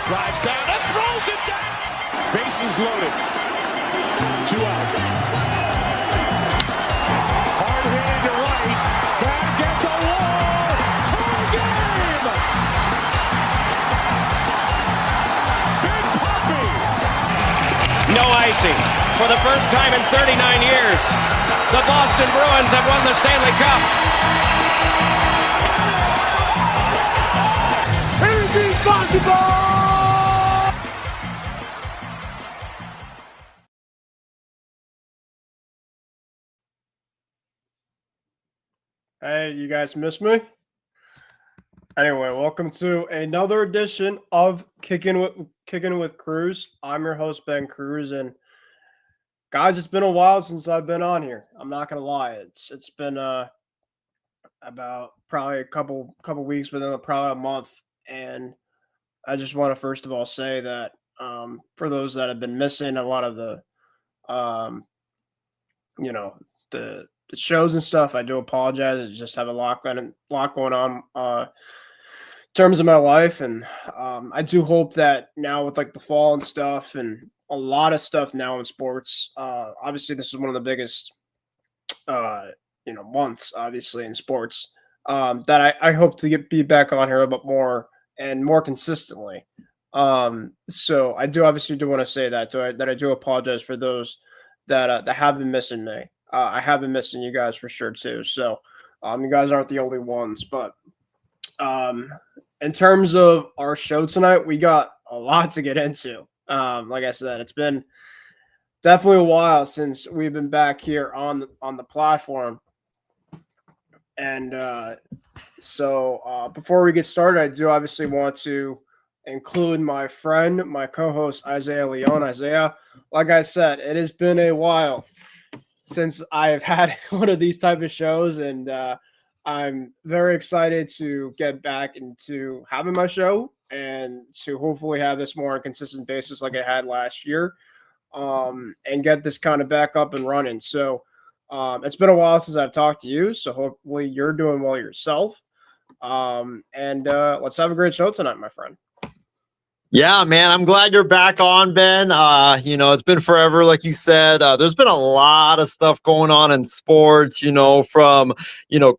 Drives down and throws it down. Bases loaded. 2 out. Hard hitting to right. Back at the wall. Tie game. Big Puppy. No icing. For the first time in 39 years, the Boston Bruins have won the Stanley Cup. Anything's possible. Hey, you guys miss me? Anyway, welcome to another edition of Kicking with Kruse. I'm your host, Ben Kruse, and guys, it's been a while since I've been on here. I'm not gonna lie. It's been about probably a couple weeks, but then probably a month. And I just want to first of all say that for those that have been missing a lot of the the shows and stuff, I do apologize. I just have a lot going on in terms of my life, and I do hope that now with like the fall and stuff and a lot of stuff now in sports, obviously this is one of the biggest months obviously in sports, that I hope to be back on here a bit more and more consistently. So I do want to say that I do apologize for those that have been missing me. I have been missing you guys for sure too. So you guys aren't the only ones. But in terms of our show tonight, we got a lot to get into. Like I said, it's been definitely a while since we've been back here on the platform. And so before we get started, I do obviously want to include my friend, my co-host, Isaiah Leon. Isaiah, like I said, it has been a while since I've had one of these type of shows, and I'm very excited to get back into having my show and to hopefully have this more on a consistent basis like I had last year, and get this kind of back up and running. So it's been a while since I've talked to you, so hopefully you're doing well yourself. And let's have a great show tonight, my friend. Yeah, man, I'm glad you're back on, Ben. It's been forever, like you said. There's been a lot of stuff going on in sports, from,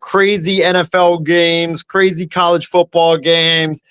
crazy NFL games, crazy college football games,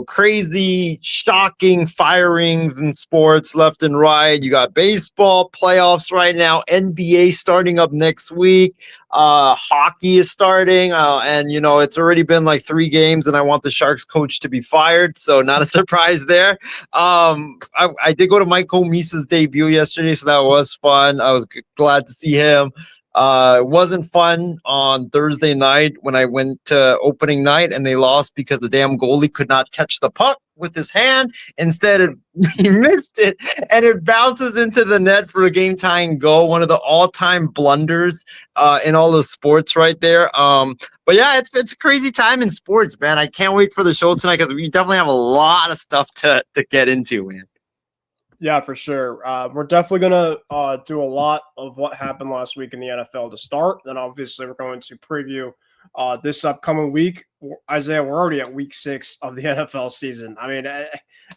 crazy, shocking firings in sports left and right. You got baseball playoffs right now, NBA starting up next week. Hockey is starting, and it's already been like 3 games, and I want the Sharks coach to be fired, so not a surprise there. I did go to Mike Misa's debut yesterday, so that was fun. I was glad to see him. It wasn't fun on Thursday night when I went to opening night and they lost because the damn goalie could not catch the puck with his hand. Instead, he missed it and it bounces into the net for a game-tying goal. One of the all-time blunders in all the sports right there. But yeah, it's a crazy time in sports, man. I can't wait for the show tonight because we definitely have a lot of stuff to get into, man. Yeah, for sure. We're definitely going to do a lot of what happened last week in the NFL to start. Then obviously we're going to preview this upcoming week. Isaiah, we're already at week 6 of the NFL season. I mean,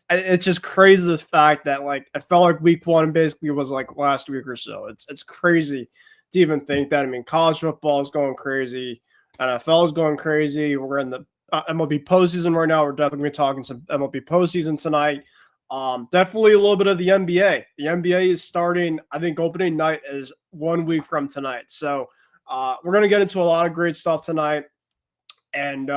it's just crazy the fact that like I felt like week 1 basically was like last week or so. It's crazy to even think that. I mean, college football is going crazy. NFL is going crazy. We're in the MLB postseason right now. We're definitely going to be talking some MLB postseason tonight. Definitely a little bit of the NBA. The NBA is starting, I think opening night is 1 week from tonight. So we're going to get into a lot of great stuff tonight. And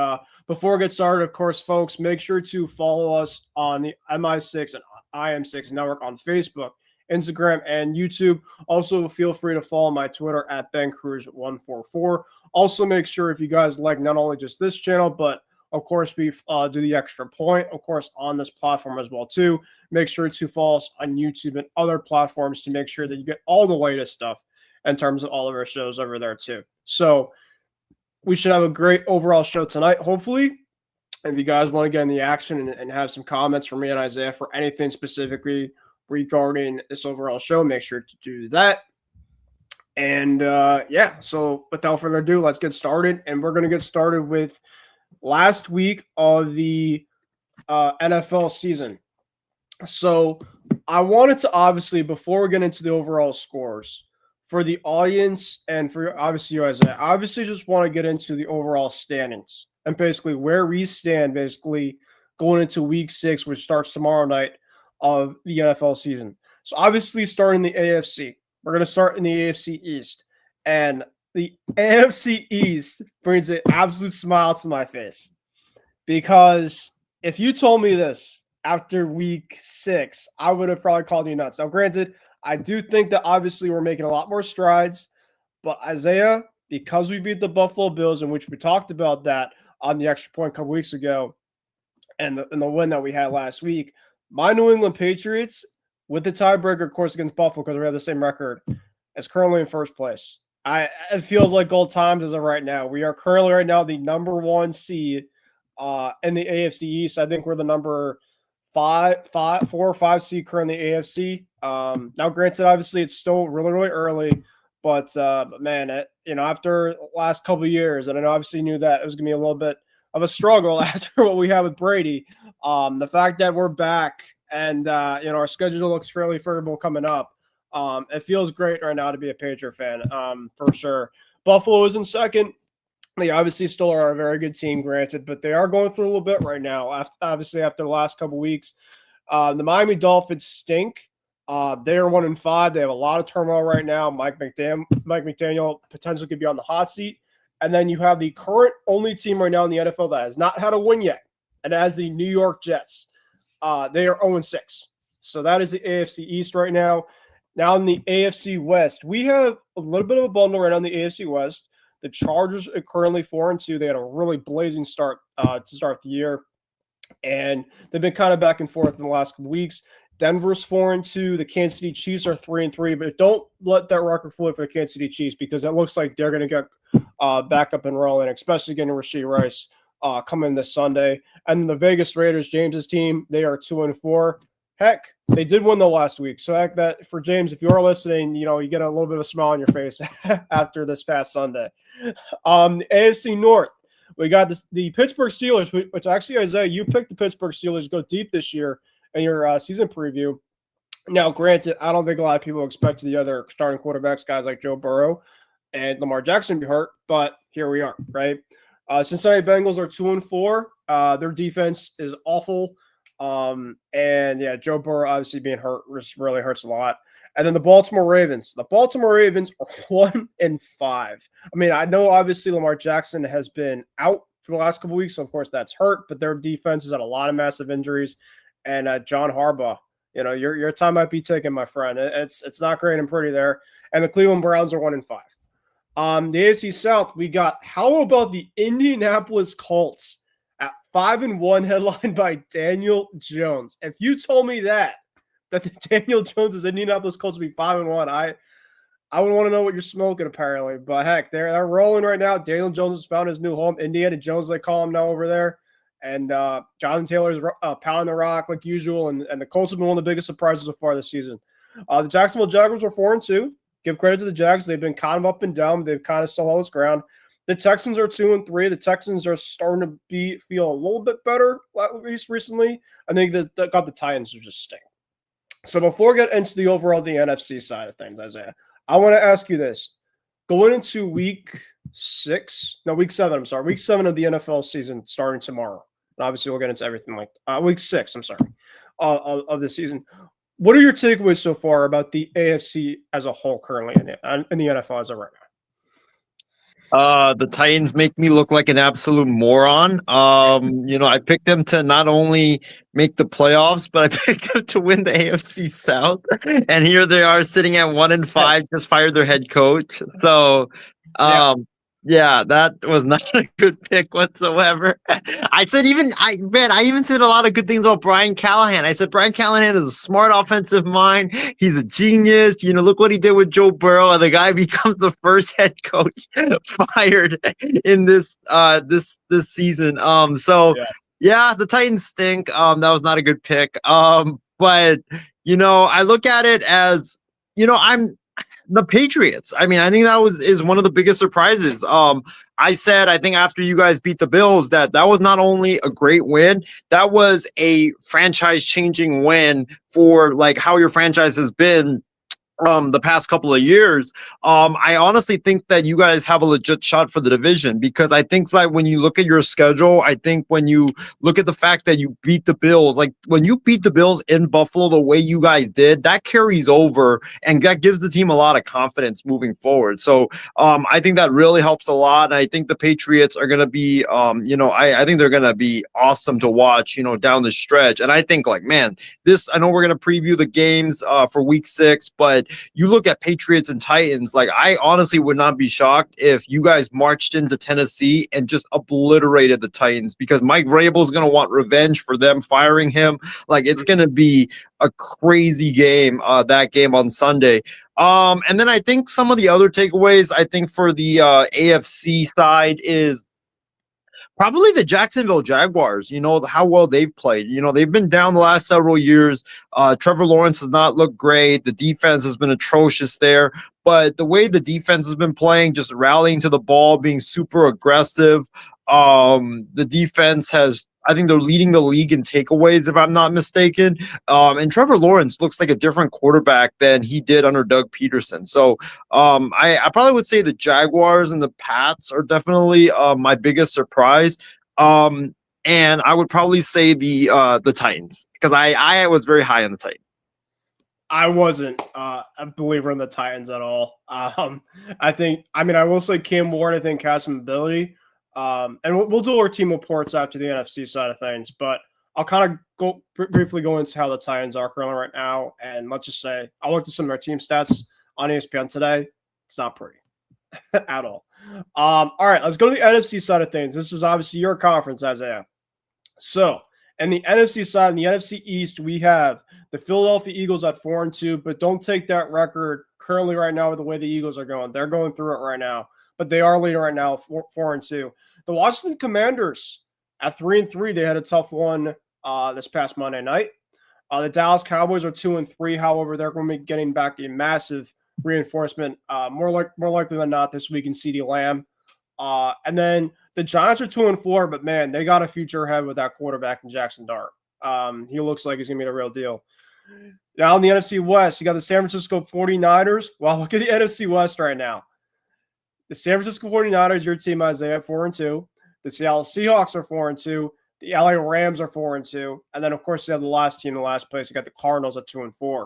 before we get started, of course, folks, make sure to follow us on the MI6 and IM6 network on Facebook, Instagram, and YouTube. Also, feel free to follow my Twitter at BenCruz144. Also, make sure if you guys like not only just this channel, but of course, we do the extra point, of course, on this platform as well, too. Make sure to follow us on YouTube and other platforms to make sure that you get all the latest stuff in terms of all of our shows over there, too. So we should have a great overall show tonight, hopefully. If you guys want to get in the action and have some comments from me and Isaiah for anything specifically regarding this overall show, make sure to do that. And, so without further ado, let's get started. And we're going to get started with last week of the NFL season. So I wanted to obviously, before we get into the overall scores, for the audience and for obviously you guys, I obviously just want to get into the overall standings and basically where we stand basically going into week 6, which starts tomorrow night of the NFL season. So obviously starting the AFC. We're going to start in the AFC East. And the AFC East brings an absolute smile to my face. Because if you told me this after week 6, I would have probably called you nuts. Now, granted, I do think that obviously we're making a lot more strides, but Isaiah, because we beat the Buffalo Bills, in which we talked about that on the extra point a couple weeks ago, and the win that we had last week, my New England Patriots, with the tiebreaker, of course, against Buffalo, because we have the same record, is currently in first place. It feels like gold times as of right now. We are currently right now the number 1 seed in the AFC East. I think we're the number 4 or 5 seed currently in the AFC. Now, granted, obviously it's still really, really early, but man, after the last couple of years, and I obviously knew that it was going to be a little bit of a struggle after what we had with Brady. The fact that we're back and our schedule looks fairly favorable coming up. It feels great right now to be a Patriot fan, for sure. Buffalo is in second. They obviously still are a very good team, granted, but they are going through a little bit right now. After the last couple of weeks, the Miami Dolphins stink. They are 1-5. They have a lot of turmoil right now. Mike McDaniel potentially could be on the hot seat. And then you have the current only team right now in the NFL that has not had a win yet, and as the New York Jets. They are 0-6. So that is the AFC East right now. Now in the AFC West, we have a little bit of a bundle right now in the AFC West. The Chargers are currently 4-2. They had a really blazing start to start the year, and they've been kind of back and forth in the last couple weeks. Denver's 4-2. The Kansas City Chiefs are 3-3, but don't let that record fool you for the Kansas City Chiefs, because it looks like they're going to get back up and rolling, especially getting Rashee Rice coming this Sunday. And the Vegas Raiders, James's team, they are 2-4. Heck, they did win the last week. So heck, that for James, if you are listening, you get a little bit of a smile on your face after this past Sunday. The AFC North, we got the Pittsburgh Steelers, which actually, Isaiah, you picked the Pittsburgh Steelers to go deep this year in your season preview. Now, granted, I don't think a lot of people expected the other starting quarterbacks, guys like Joe Burrow and Lamar Jackson, to be hurt, but here we are, right? Cincinnati Bengals are 2-4. Their defense is awful. And yeah, Joe Burrow obviously being hurt really hurts a lot. And then the Baltimore Ravens. The Baltimore Ravens are 1-5. I mean, I know obviously Lamar Jackson has been out for the last couple of weeks, so of course that's hurt, but their defense has had a lot of massive injuries. And John Harbaugh, your time might be taken, my friend. It's not great and pretty there. And the Cleveland Browns are 1-5. The AFC South, we got, how about the Indianapolis Colts at 5-1, headlined by Daniel Jones? If you told me that the Daniel Jones' Indianapolis Colts would be 5-1, I would want to know what you're smoking, apparently. But heck, they're rolling right now. Daniel Jones has found his new home. Indiana Jones, they call him now over there. And Jonathan Taylor's pounding the rock like usual. And the Colts have been one of the biggest surprises so far this season. The Jacksonville Jaguars are 4-2. Give credit to the Jags. They've been kind of up and down. But they've kind of still held its ground. The Texans are 2-3. The Texans are starting to feel a little bit better, at least recently. I think that got the Titans to just stink. So before we get into the overall the NFC side of things, Isaiah, I want to ask you this. Going into week 7 of the NFL season starting tomorrow. And obviously we'll get into everything like week 6, of the season. What are your takeaways so far about the AFC as a whole currently in the NFL as of right now? The Titans make me look like an absolute moron. I picked them to not only make the playoffs, but I picked them to win the AFC South. And here they are sitting at 1-5, just fired their head coach. So, yeah, that was not a good pick whatsoever. I even said a lot of good things about Brian Callahan. I said Brian Callahan is a smart offensive mind. He's a genius. Look what he did with Joe Burrow, and the guy becomes the first head coach fired in this season. The Titans stink. That was not a good pick. But I look at it as The Patriots. I mean, I think that is one of the biggest surprises. I said I think after you guys beat the Bills that was not only a great win, that was a franchise changing win for like how your franchise has been the past couple of years. I honestly think that you guys have a legit shot for the division because I think like when you look at your schedule, I think when you look at the fact that you beat the Bills, like when you beat the Bills in Buffalo the way you guys did, that carries over and that gives the team a lot of confidence moving forward. So I think that really helps a lot. And I think the Patriots are going to be, I think they're going to be awesome to watch, down the stretch. And I think like, man, I know we're going to preview the games for week 6, but you look at Patriots and Titans, like I honestly would not be shocked if you guys marched into Tennessee and just obliterated the Titans because Mike Vrabel is going to want revenge for them firing him. Like it's going to be a crazy game, that game on Sunday. And then I think some of the other takeaways, I think for the AFC side is probably the Jacksonville Jaguars, how well they've played. They've been down the last several years. Trevor Lawrence has not looked great. The defense has been atrocious there. But the way the defense has been playing, just rallying to the ball, being super aggressive, the defense I think they're leading the league in takeaways, if I'm not mistaken. And Trevor Lawrence looks like a different quarterback than he did under Doug Peterson. So I probably would say the Jaguars and the Pats are definitely my biggest surprise. And I would probably say the Titans because I was very high on the Titans. I wasn't a believer in the Titans at all. I will say Cam Ward, I think, has some ability. And we'll do our team reports after the NFC side of things, but I'll kind of briefly go into how the Titans are currently right now. And let's just say I looked at some of their team stats on ESPN today. It's not pretty at all. All right, let's go to the NFC side of things. This is obviously your conference, Isaiah. So, in the NFC side, in the NFC East, we have the Philadelphia Eagles at 4-2, but don't take that record currently right now with the way the Eagles are going. They're going through it right now, but they are leading right now, 4-2. The Washington Commanders at 3-3, they had a tough one this past Monday night. The Dallas Cowboys are 2-3. However, they're going to be getting back a massive reinforcement, more likely than not this week in CeeDee Lamb. And then the Giants are 2-4, but man, they got a future ahead with that quarterback in Jackson Dart. He looks like he's going to be the real deal. Now in the NFC West, you got the San Francisco 49ers. Well, look at the NFC West right now. The San Francisco 49ers, your team, Isaiah, 4-2. The Seattle Seahawks are 4-2. The LA Rams are 4-2. And then, of course, you have the last team in the last place. You got the Cardinals at 2-4.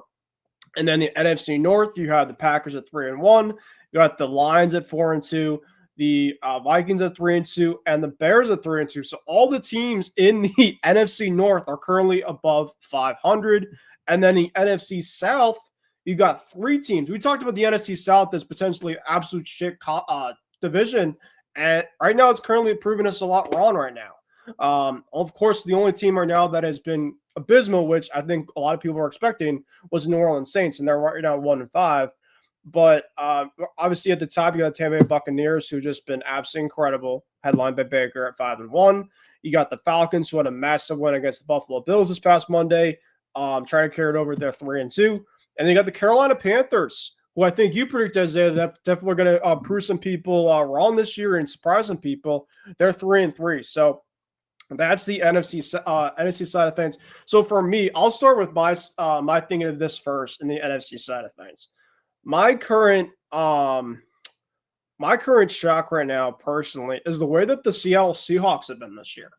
And then the NFC North, you have the Packers at 3-1. You got the Lions at 4-2. The Vikings at 3-2, and the Bears at 3-2. So all the teams in the NFC North are currently above 500. And then the NFC South, you got 3 teams. We talked about the NFC South as potentially absolute shit division, and right now it's currently proving us a lot wrong right now. Of course, the only team right now that has been abysmal, which I think a lot of people are expecting, was the New Orleans Saints, and they're right now 1-5. But obviously at the top, you got the Tampa Bay Buccaneers, who just been absolutely incredible, headlined by Baker at 5-1. You got the Falcons, who had a massive win against the Buffalo Bills this past Monday, trying to carry it over. They're 3-2. And you got the Carolina Panthers, who I think you predict, Isaiah, that definitely going to prove some people wrong this year and surprise some people. They're 3-3. So that's the NFC side of things. So for me, I'll start with my thinking of this first in the NFC side of things. My current shock right now, personally, is the way that the Seattle Seahawks have been this year.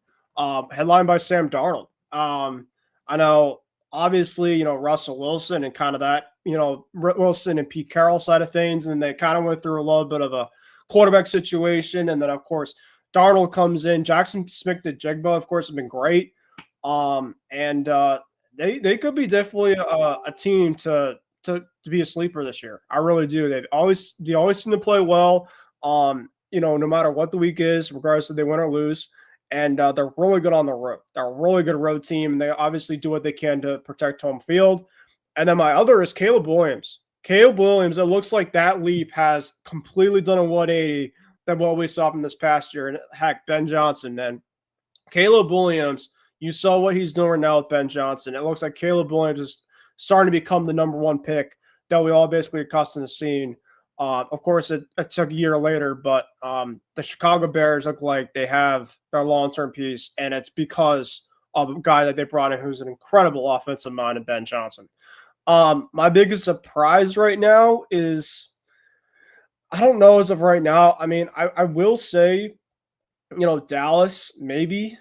Headlined by Sam Darnold. I know, obviously, Russell Wilson and kind of that, Wilson and Pete Carroll side of things, and they kind of went through a little bit of a quarterback situation, and then of course Darnold comes in. Jackson Smith-Njigba, of course, have been great, and they could be definitely a team to be a sleeper this year. I really do. They always seem to play well, no matter what the week is, regardless if they win or lose. And they're really good on the road. They're a really good road team, and they obviously do what they can to protect home field. And then my other is Caleb Williams. Caleb Williams, it looks like that leap has completely done a 180 than what we saw from this past year. And heck, Ben Johnson, man. Caleb Williams, you saw what he's doing now with Ben Johnson. It looks like Caleb Williams is starting to become the number 1 pick that we all basically accustomed to seeing. Of course, it took a year later, but the Chicago Bears look like they have their long-term piece, and it's because of a guy that they brought in who's an incredible offensive mind, in Ben Johnson. My biggest surprise right now is, I don't know as of right now. I mean, I will say, Dallas maybe,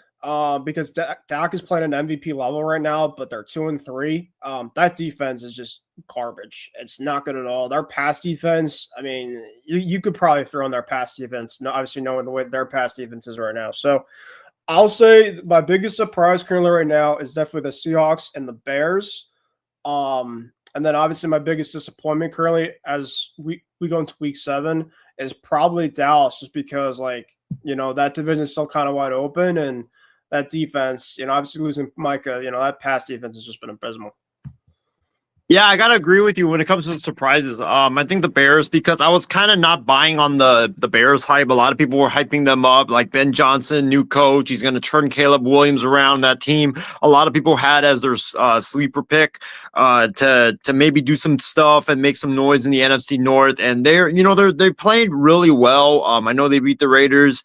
because Dak is playing an MVP level right now, but they're 2-3. That defense is just garbage. It's not good at all. Their pass defense, I mean, you could probably throw in their pass defense, obviously knowing the way their pass defense is right now. So I'll say my biggest surprise currently right now is definitely the Seahawks and the Bears. And then obviously my biggest disappointment currently as we go into week 7 is probably Dallas, just because that division is still kind of wide open, and that defense, obviously losing Micah, that pass defense has just been abysmal. Yeah, I gotta agree with you when it comes to surprises. I think the Bears, because I was kind of not buying on the Bears hype. A lot of people were hyping them up, like Ben Johnson, new coach. He's going to turn Caleb Williams around. That team, a lot of people had as their sleeper pick to maybe do some stuff and make some noise in the NFC North. And they played really well. I know they beat the Raiders.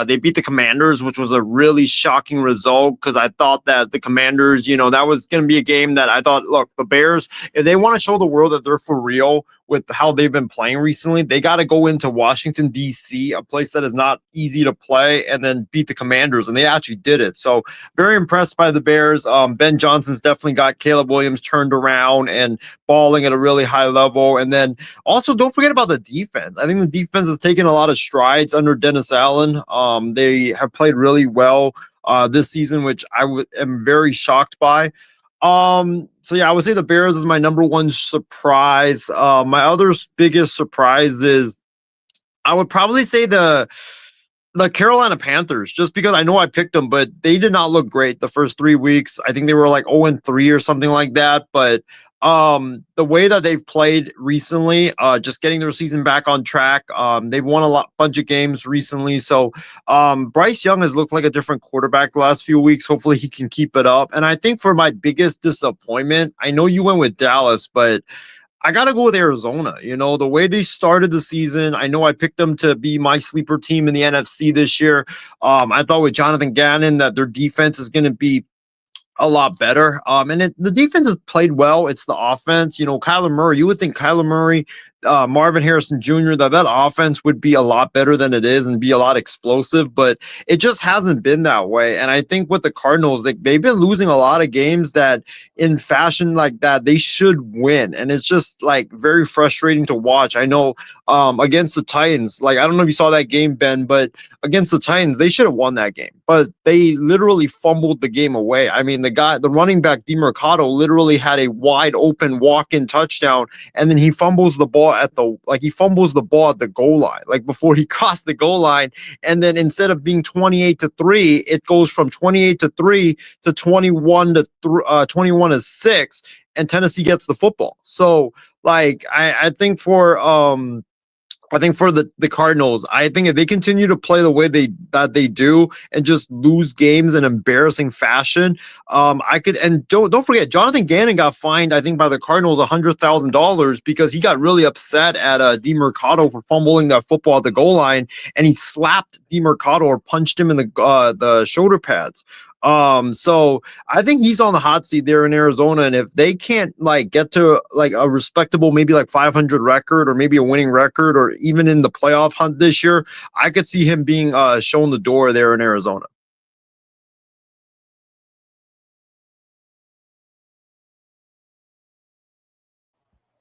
They beat the Commanders, which was a really shocking result, because I thought that the Commanders, that was going to be a game that I thought, look, the Bears, if they want to show the world that they're for real with how they've been playing recently, they got to go into Washington, D.C., a place that is not easy to play, and then beat the Commanders. And they actually did it. So very impressed by the Bears. Ben Johnson's definitely got Caleb Williams turned around and balling at a really high level. And then also don't forget about the defense. I think the defense has taken a lot of strides under Dennis Allen. They have played really well this season, which am very shocked by. So yeah, I would say the Bears is my number one surprise. My other biggest surprise is, I would probably say the Carolina Panthers, just because I know I picked them, but they did not look great the first 3 weeks. I think they were like 0-3 or something like that. But the way that they've played recently, just getting their season back on track. They've won a bunch of games recently. So Bryce Young has looked like a different quarterback the last few weeks. Hopefully he can keep it up. And I think for my biggest disappointment, I know you went with Dallas, but I got to go with Arizona. The way they started the season, I know I picked them to be my sleeper team in the NFC this year. I thought with Jonathan Gannon that their defense is going to be a lot better. The defense has played well. It's the offense. Kyler Murray, you would think Kyler Murray, Marvin Harrison Jr., that offense would be a lot better than it is and be a lot explosive, but it just hasn't been that way. And I think with the Cardinals, they've been losing a lot of games that in fashion like that, they should win. And it's just very frustrating to watch. I know against the Titans, I don't know if you saw that game, Ben, but against the Titans, they should have won that game, but they literally fumbled the game away. I mean, the running back DeMercado literally had a wide open walk-in touchdown, and then he fumbles the ball at the goal line, before he crossed the goal line. And then instead of being 28-3, it goes from 28-3 to 21-6, and Tennessee gets the football. So I think for the Cardinals, I think if they continue to play the way they do and just lose games in embarrassing fashion, I could. And don't forget, Jonathan Gannon got fined, I think, by the Cardinals $100,000 because he got really upset at DeMercado for fumbling that football at the goal line, and he slapped DeMercado or punched him in the shoulder pads. So I think he's on the hot seat there in Arizona, and if they can't get to a respectable, maybe 500 record or maybe a winning record or even in the playoff hunt this year, I could see him being shown the door there in Arizona.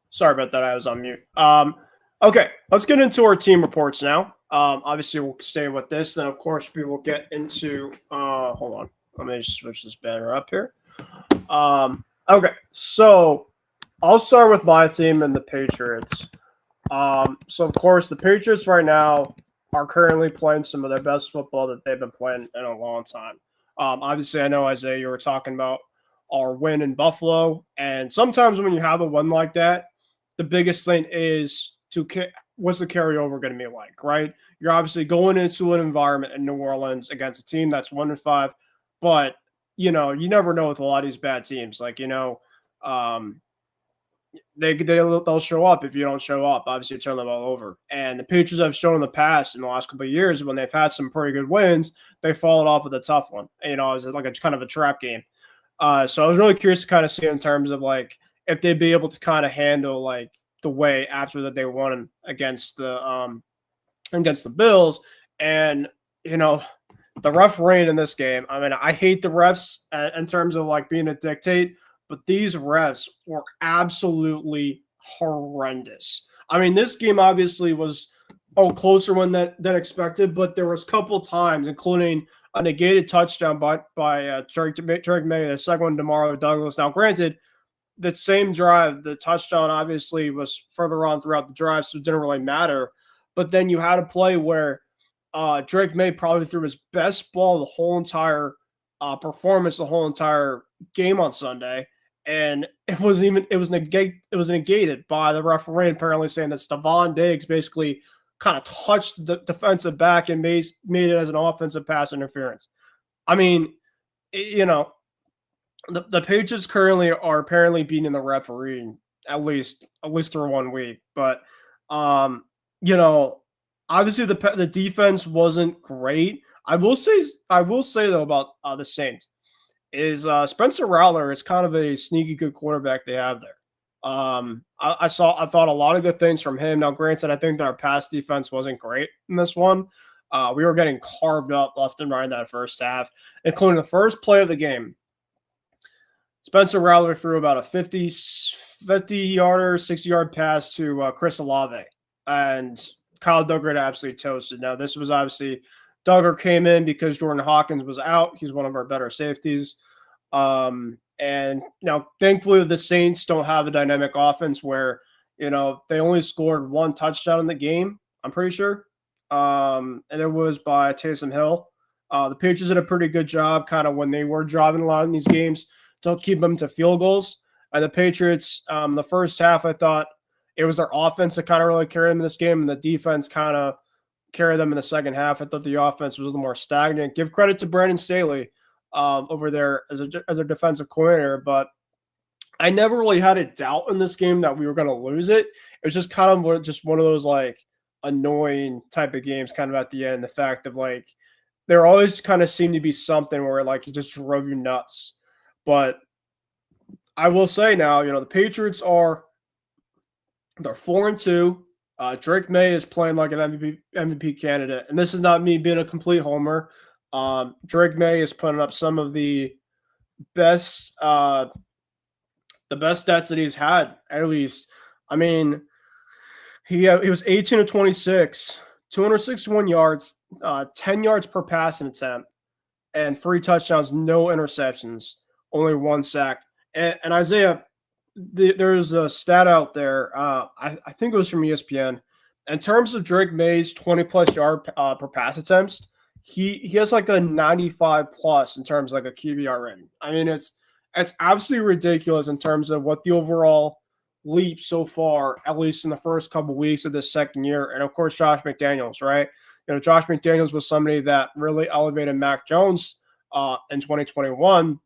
Sorry about that. I was on mute. Okay, let's get into our team reports now. Obviously, we'll stay with this. Then, of course, we will get into hold on. Let me just switch this banner up here. Okay, so I'll start with my team and the Patriots. So, of course, the Patriots right now are currently playing some of their best football that they've been playing in a long time. Obviously, I know, Isaiah, you were talking about our win in Buffalo. And sometimes when you have a win like that, the biggest thing is what's the carryover going to be like, right? You're obviously going into an environment in New Orleans against a team that's 1-5. But, you never know with a lot of these bad teams. they'll show up if you don't show up. Obviously, turn the ball over. And the Patriots have shown in the past in the last couple of years when they've had some pretty good wins, they followed off with a tough one. You know, it was like a kind of a trap game. So I was really curious to kind of see in terms of like if they'd be able to kind of handle like the way after that they won against the Bills. And you know, the refereeing in this game. I mean, I hate the refs in terms of like being a dictate, but these refs were absolutely horrendous. I mean, this game obviously was closer one than expected, but there was a couple times, including a negated touchdown by Drake May, the second one Demario Douglas. Now, granted, the same drive, the touchdown obviously was further on throughout the drive, so it didn't really matter. But then you had a play where Drake May probably threw his best ball the whole entire performance, the whole entire game on Sunday, and it was negated by the referee apparently saying that Stephon Diggs basically kind of touched the defensive back and made it as an offensive pass interference. I mean, you know, the Patriots currently are apparently beating the referee at least through 1 week, but you know, obviously the defense wasn't great. I will say though about the Saints is Spencer Rattler is kind of a sneaky good quarterback they have there. I thought a lot of good things from him. Now, granted, I think that our pass defense wasn't great in this one. We were getting carved up left and right in that first half, including the first play of the game. Spencer Rattler threw about a 50-yarder, 60-yard pass to Chris Olave, and Kyle Duggar absolutely toasted. Now, this was obviously Duggar came in because Jordan Hawkins was out. He's one of our better safeties. And now, thankfully, the Saints don't have a dynamic offense where, you know, they only scored one touchdown in the game, I'm pretty sure. And it was by Taysom Hill. The Patriots did a pretty good job kind of when they were driving a lot in these games to keep them to field goals. And the Patriots, the first half, I thought it was their offense that kind of really carried them in this game, and the defense kind of carried them in the second half. I thought the offense was a little more stagnant. Give credit to Brandon Staley over there as a defensive coordinator, but I never really had a doubt in this game that we were going to lose it. It was just kind of one of those like annoying type of games kind of at the end. The fact of like there always kind of seemed to be something where like it just drove you nuts. But I will say now, you know, the Patriots they're 4-2. Drake May is playing like an MVP candidate, and this is not me being a complete homer. Drake May is putting up some of the best stats that he's had, at least. I mean, he was 18 of 26, 261 yards, 10 yards per passing attempt, and 3 touchdowns, no interceptions, only 1 sack. And Isaiah, there's a stat out there. I think it was from ESPN. In terms of Drake May's 20-plus yard per pass attempts, he has like a 95-plus in terms of like a QBR rating. I mean, it's absolutely ridiculous in terms of what the overall leap so far, at least in the first couple of weeks of this second year. And, of course, Josh McDaniels, right? You know, Josh McDaniels was somebody that really elevated Mac Jones in 2021.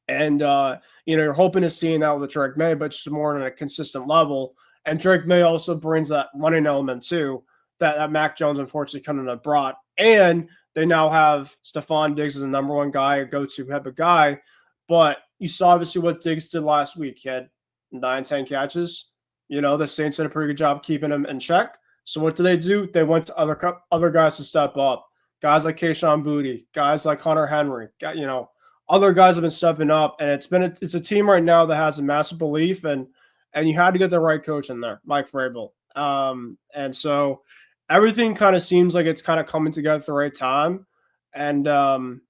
And, you know, you're hoping to see that with Drake May, but just more on a consistent level. And Drake May also brings that running element, too, that Mac Jones unfortunately couldn't have brought. And they now have Stephon Diggs as the number one guy, a go-to type of guy. But you saw obviously what Diggs did last week. He had 9-10 catches. You know, the Saints did a pretty good job keeping him in check. So what do? They went to other guys to step up. Guys like Kayshon Boutte, guys like Hunter Henry, you know, other guys have been stepping up, and it's a team right now that has a massive belief, and you had to get the right coach in there, Mike Vrabel. And so everything kind of seems like it's kind of coming together at the right time, and I'm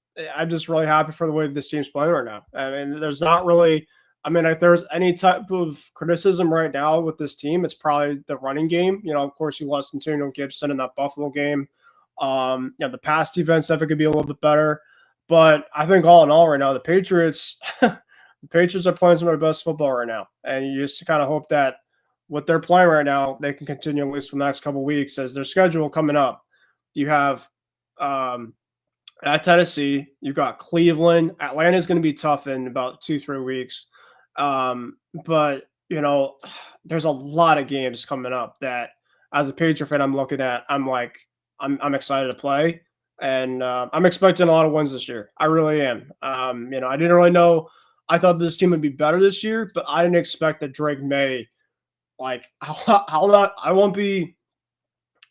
just really happy for the way this team's playing right now. I mean, there's not really – I mean, if there's any type of criticism right now with this team, it's probably the running game. You know, of course, you lost Antonio Gibson in that Buffalo game. You know, the pass defense definitely could be a little bit better. But I think all in all right now, the Patriots are playing some of their best football right now. And you just kind of hope that what they're playing right now, they can continue at least for the next couple of weeks as their schedule coming up. You have at Tennessee, you've got Cleveland. Atlanta's going to be tough in about 2-3 weeks. But you know, there's a lot of games coming up that, as a Patriot fan, I'm looking at. I'm like, I'm excited to play, and I'm expecting a lot of wins this year. I really am. I didn't really know. I thought this team would be better this year, but I didn't expect that Drake May. Like, I'll not. I won't be.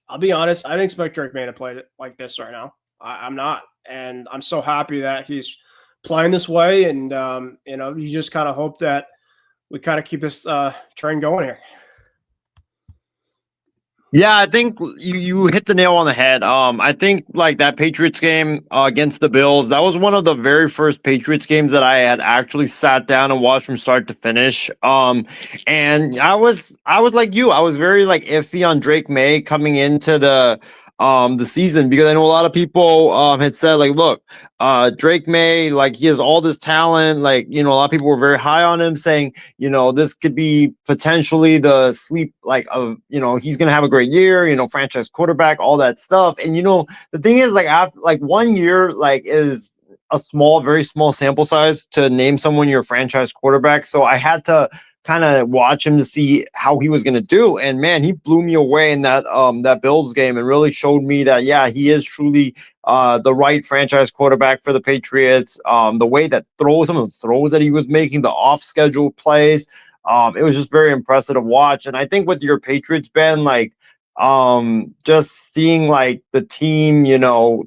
I'll be honest. I didn't expect Drake May to play like this right now. I'm not, and I'm so happy that he's playing this way. And you just kind of hope that we kind of keep this train going here. Yeah, I think you hit the nail on the head. I think like that Patriots game against the Bills, that was one of the very first Patriots games that I had actually sat down and watched from start to finish. And I was like you, I was very like iffy on Drake May coming into the season because I know a lot of people had said like, look, Drake May, like he has all this talent, like a lot of people were very high on him, saying this could be potentially the sleep like of he's gonna have a great year, franchise quarterback, all that stuff. And the thing is like after like 1 year like is a very small sample size to name someone your franchise quarterback. So I had to kind of watch him to see how he was going to do. And man, he blew me away in that Bills game and really showed me that, yeah, he is truly the right franchise quarterback for the Patriots. The way that some of the throws that he was making, the off schedule plays, it was just very impressive to watch. And I think with your Patriots, Ben, like, just seeing like the team,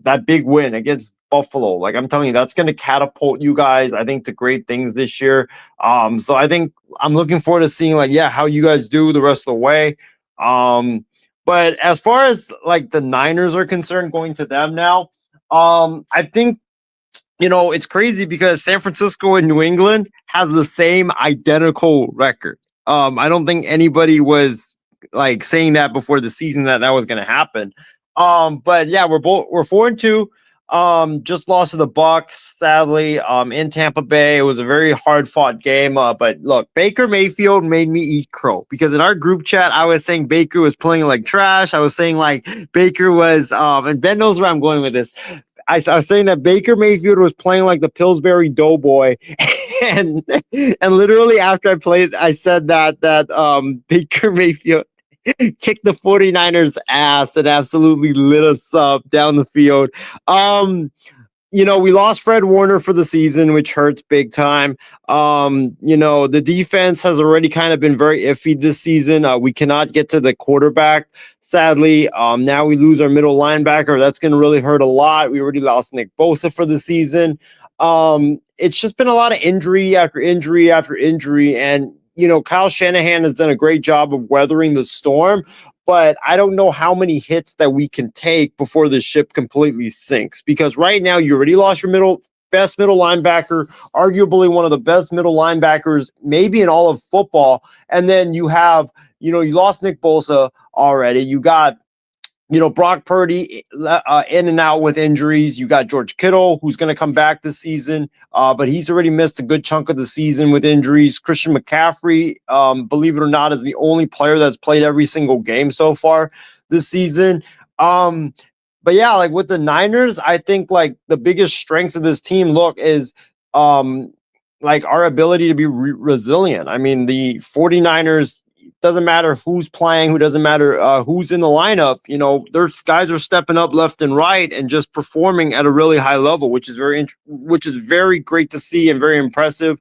that big win against Buffalo, like I'm telling you, that's going to catapult you guys, I think, to great things this year. So I think I'm looking forward to seeing like, yeah, how you guys do the rest of the way. But as far as like the Niners are concerned, going to them now, I think it's crazy because San Francisco and New England has the same identical record. I don't think anybody was like saying that before the season that was going to happen. But yeah, we're 4-2. Just lost to the Bucks, sadly. In Tampa Bay, it was a very hard fought game. But look, Baker Mayfield made me eat crow because in our group chat, I was saying Baker was playing like trash. I was saying like Baker was, and Ben knows where I'm going with this. I was saying that Baker Mayfield was playing like the Pillsbury Doughboy, and literally after I played, I said that Baker Mayfield kicked the 49ers ass and absolutely lit us up down the field. We lost Fred Warner for the season, which hurts big time. The defense has already kind of been very iffy this season. We cannot get to the quarterback, sadly. Now we lose our middle linebacker. That's going to really hurt a lot. We already lost Nick Bosa for the season. It's just been a lot of injury after injury after injury. And, Kyle Shanahan has done a great job of weathering the storm, but I don't know how many hits that we can take before the ship completely sinks. Because right now you already lost your best middle linebacker, arguably one of the best middle linebackers, maybe in all of football. And then you have, you lost Nick Bosa already. You got, Brock Purdy in and out with injuries. You got George Kittle, who's going to come back this season, but he's already missed a good chunk of the season with injuries. Christian McCaffrey, believe it or not, is the only player that's played every single game so far this season. But yeah, like with the Niners, I think like the biggest strengths of this team is like our ability to be resilient. I mean, the 49ers, doesn't matter who's playing, who doesn't matter who's in the lineup, their guys are stepping up left and right and just performing at a really high level, which is very great to see and very impressive.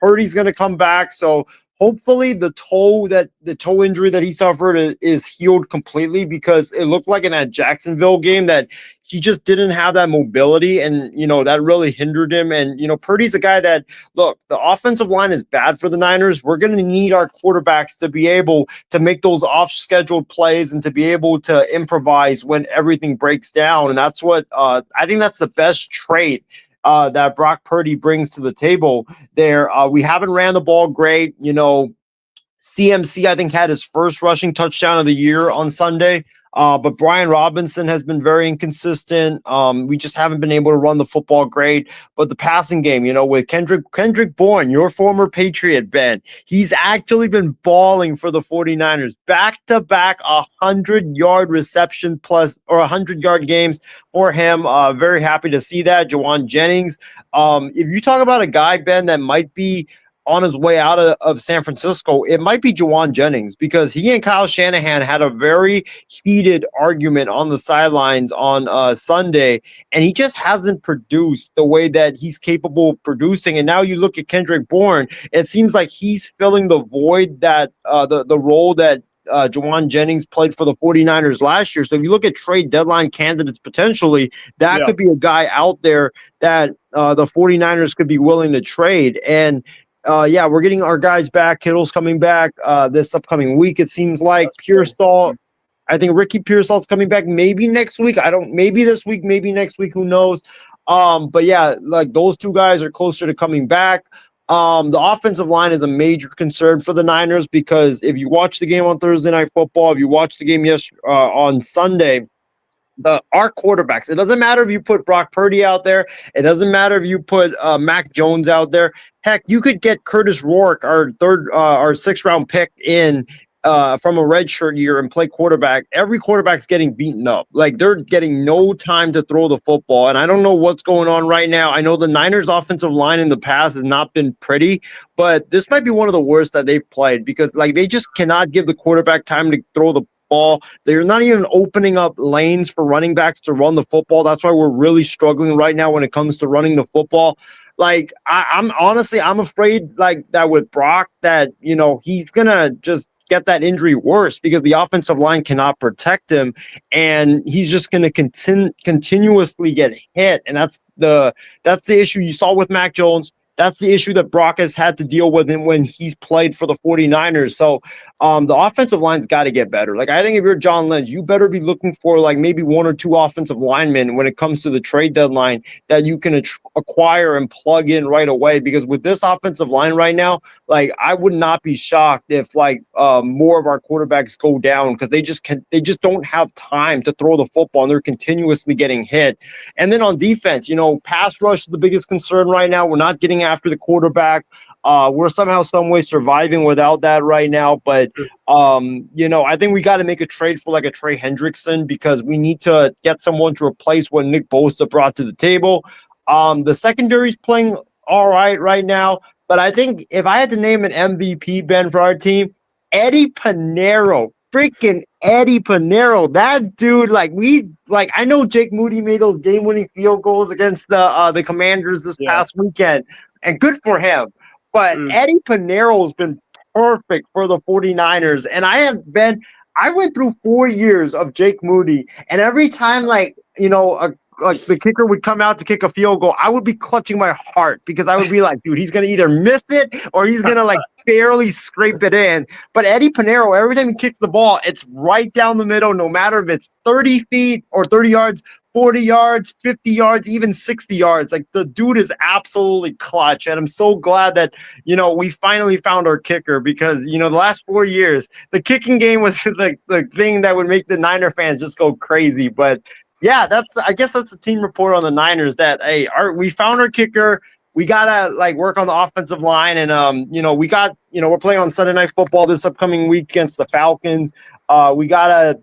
Purdy's going to come back, so hopefully the toe injury that he suffered is healed completely, because it looked like in that Jacksonville game that he just didn't have that mobility, and that really hindered him. And Purdy's a guy that, look, the offensive line is bad for the Niners. We're going to need our quarterbacks to be able to make those off-scheduled plays and to be able to improvise when everything breaks down. And that's what I think that's the best trait that Brock Purdy brings to the table there. We haven't ran the ball great. CMC, I think, had his first rushing touchdown of the year on Sunday. But Brian Robinson has been very inconsistent. We just haven't been able to run the football great. But the passing game, with Kendrick Bourne, your former Patriot, Ben, he's actually been balling for the 49ers. Back-to-back 100-yard reception plus or 100-yard games for him. Very happy to see that. Jawan Jennings. If you talk about a guy, Ben, that might be on his way out of San Francisco, it might be Juwan Jennings, because he and Kyle Shanahan had a very heated argument on the sidelines on Sunday, and he just hasn't produced the way that he's capable of producing. And now you look at Kendrick Bourne, it seems like he's filling the void that the role that Juwan Jennings played for the 49ers last year. So if you look at trade deadline candidates potentially, that could be a guy out there that the 49ers could be willing to trade. And we're getting our guys back. Kittle's coming back this upcoming week, it seems like. Pearsall, I think Ricky Pearsall's coming back maybe next week. Maybe this week, maybe next week, who knows? But yeah, like those two guys are closer to coming back. The offensive line is a major concern for the Niners, because if you watch the game on Thursday Night Football, if you watch the game on Sunday, our quarterbacks, it doesn't matter if you put Brock Purdy out there, it doesn't matter if you put Mac Jones out there. Heck, you could get Curtis Rourke, our 6th round pick, in from a redshirt year and play quarterback. Every quarterback's getting beaten up. Like, they're getting no time to throw the football. And I don't know what's going on right now. I know the Niners offensive line in the past has not been pretty, but this might be one of the worst that they've played, because like they just cannot give the quarterback time to throw the ball. They're not even opening up lanes for running backs to run the football. That's why we're really struggling right now when it comes to running the football. Like, I'm honestly, I'm afraid like that with Brock, that, he's going to just get that injury worse, because the offensive line cannot protect him, and he's just going to continuously get hit. And that's the issue you saw with Mac Jones. That's the issue that Brock has had to deal with when he's played for the 49ers. So the offensive line's got to get better. Like, I think if you're John Lynch, you better be looking for like maybe 1 or 2 offensive linemen when it comes to the trade deadline that you can acquire and plug in right away. Because with this offensive line right now, like, I would not be shocked if like more of our quarterbacks go down, because they just don't have time to throw the football, and they're continuously getting hit. And then on defense, pass rush is the biggest concern right now. We're not getting after the quarterback. We're somehow, some way surviving without that right now. But, I think we got to make a trade for like a Trey Hendrickson, because we need to get someone to replace what Nick Bosa brought to the table. The secondary's playing all right now. But I think if I had to name an MVP, Ben, for our team, Eddie Pinheiro. Freaking Eddie Pinheiro. That dude, I know Jake Moody made those game-winning field goals against the Commanders this past weekend, and good for him. But Eddie Pinheiro has been perfect for the 49ers. And I went through 4 years of Jake Moody, and every time, like the kicker would come out to kick a field goal, I would be clutching my heart, because I would be like, dude, he's going to either miss it or he's going to like barely scrape it in. But Eddie Pinheiro, every time he kicks the ball, it's right down the middle, no matter if it's 30 feet or 30 yards, 40 yards, 50 yards, even 60 yards. Like, the dude is absolutely clutch. And I'm so glad that, we finally found our kicker, because, the last 4 years, the kicking game was like the thing that would make the Niner fans just go crazy. But yeah, I guess that's the team report on the Niners, that, hey, we found our kicker. We gotta like work on the offensive line, and we're playing on Sunday Night Football this upcoming week against the Falcons. We gotta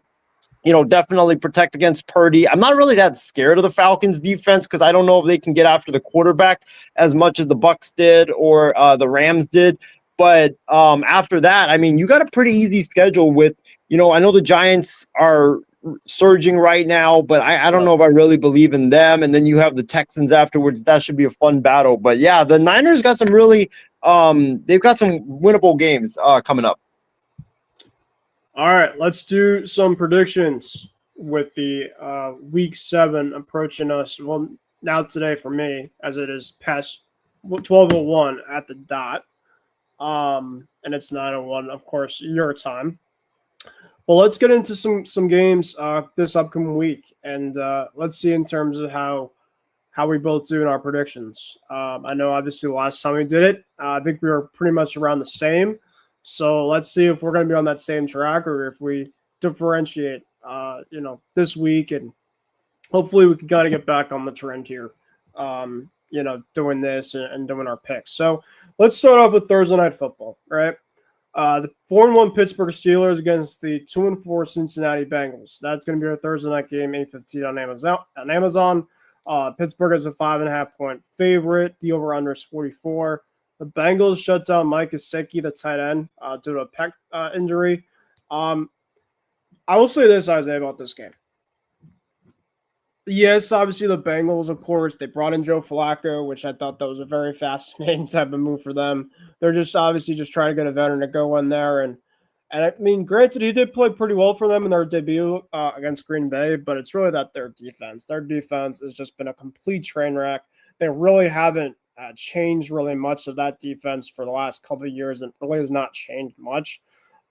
definitely protect against Purdy. I'm not really that scared of the Falcons defense, because I don't know if they can get after the quarterback as much as the Bucks did or the Rams did. But after that, I mean, you got a pretty easy schedule with, I know the Giants are surging right now, but I don't know if I really believe in them. And then you have the Texans afterwards. That should be a fun battle. But yeah, the Niners got some really they've got some winnable games coming up. All right, let's do some predictions with the week 7 approaching us. Well, now today for me, as it is past 12:01 at the dot, and it's 9:01, of course, your time. Well, let's get into some games this upcoming week, and let's see in terms of how we both do in our predictions. I know, obviously, last time we did it, I think we were pretty much around the same. So let's see if we're going to be on that same track, or if we differentiate, this week, and hopefully we can kind of get back on the trend here, doing this and doing our picks. So let's start off with Thursday Night Football, right? The 4-1 Pittsburgh Steelers against the 2-4 Cincinnati Bengals. That's going to be our Thursday night game, 8:15 on Amazon. Pittsburgh is a 5.5 point favorite. The over/under is 44. The Bengals shut down Mike Gesicki, the tight end, due to a pec injury. I will say this, Isaiah, about this game. Yes, obviously the Bengals, of course, they brought in Joe Flacco, which I thought that was a very fascinating type of move for them. They're just obviously just trying to get a veteran to go in there. And I mean, granted, he did play pretty well for them in their debut against Green Bay, but it's really that their defense has just been a complete train wreck. They really haven't changed really much of that defense for the last couple of years, and really has not changed much.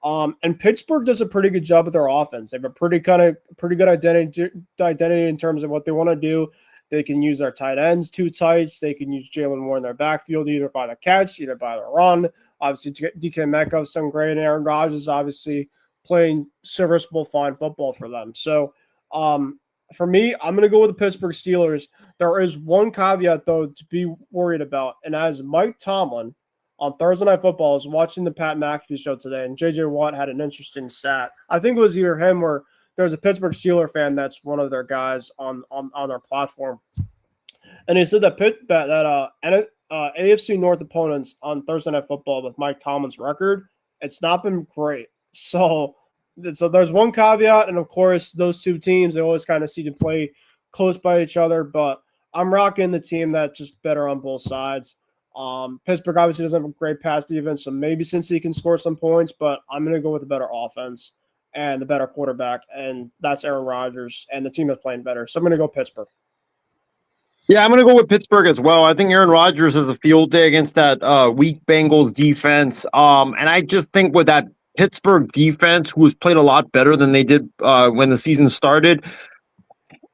And Pittsburgh does a pretty good job with their offense. They have a pretty good identity in terms of what they want to do. They can use their tight ends, two tights. They can use Jalen Warren in their backfield, either by the catch, either by the run. Obviously, DK Metcalf's done great, and Aaron Rodgers is obviously playing serviceable, fine football for them. So, for me, I'm going to go with the Pittsburgh Steelers. There is one caveat, though, to be worried about, and as Mike Tomlin on Thursday Night Football, I was watching the Pat McAfee show today, and J.J. Watt had an interesting stat. I think it was either him or there's a Pittsburgh Steeler fan that's one of their guys on their platform. And he said that AFC North opponents on Thursday Night Football with Mike Tomlin's record, it's not been great. So there's one caveat, and of course, those two teams, they always kind of seem to play close by each other, but I'm rocking the team that's just better on both sides. Pittsburgh obviously doesn't have a great pass defense, so maybe Cincy can score some points, but I'm going to go with the better offense and the better quarterback, and that's Aaron Rodgers, and the team is playing better. So I'm going to go Pittsburgh. Yeah, I'm going to go with Pittsburgh as well. I think Aaron Rodgers has a field day against that weak Bengals defense. And I just think with that Pittsburgh defense, who has played a lot better than they did when the season started,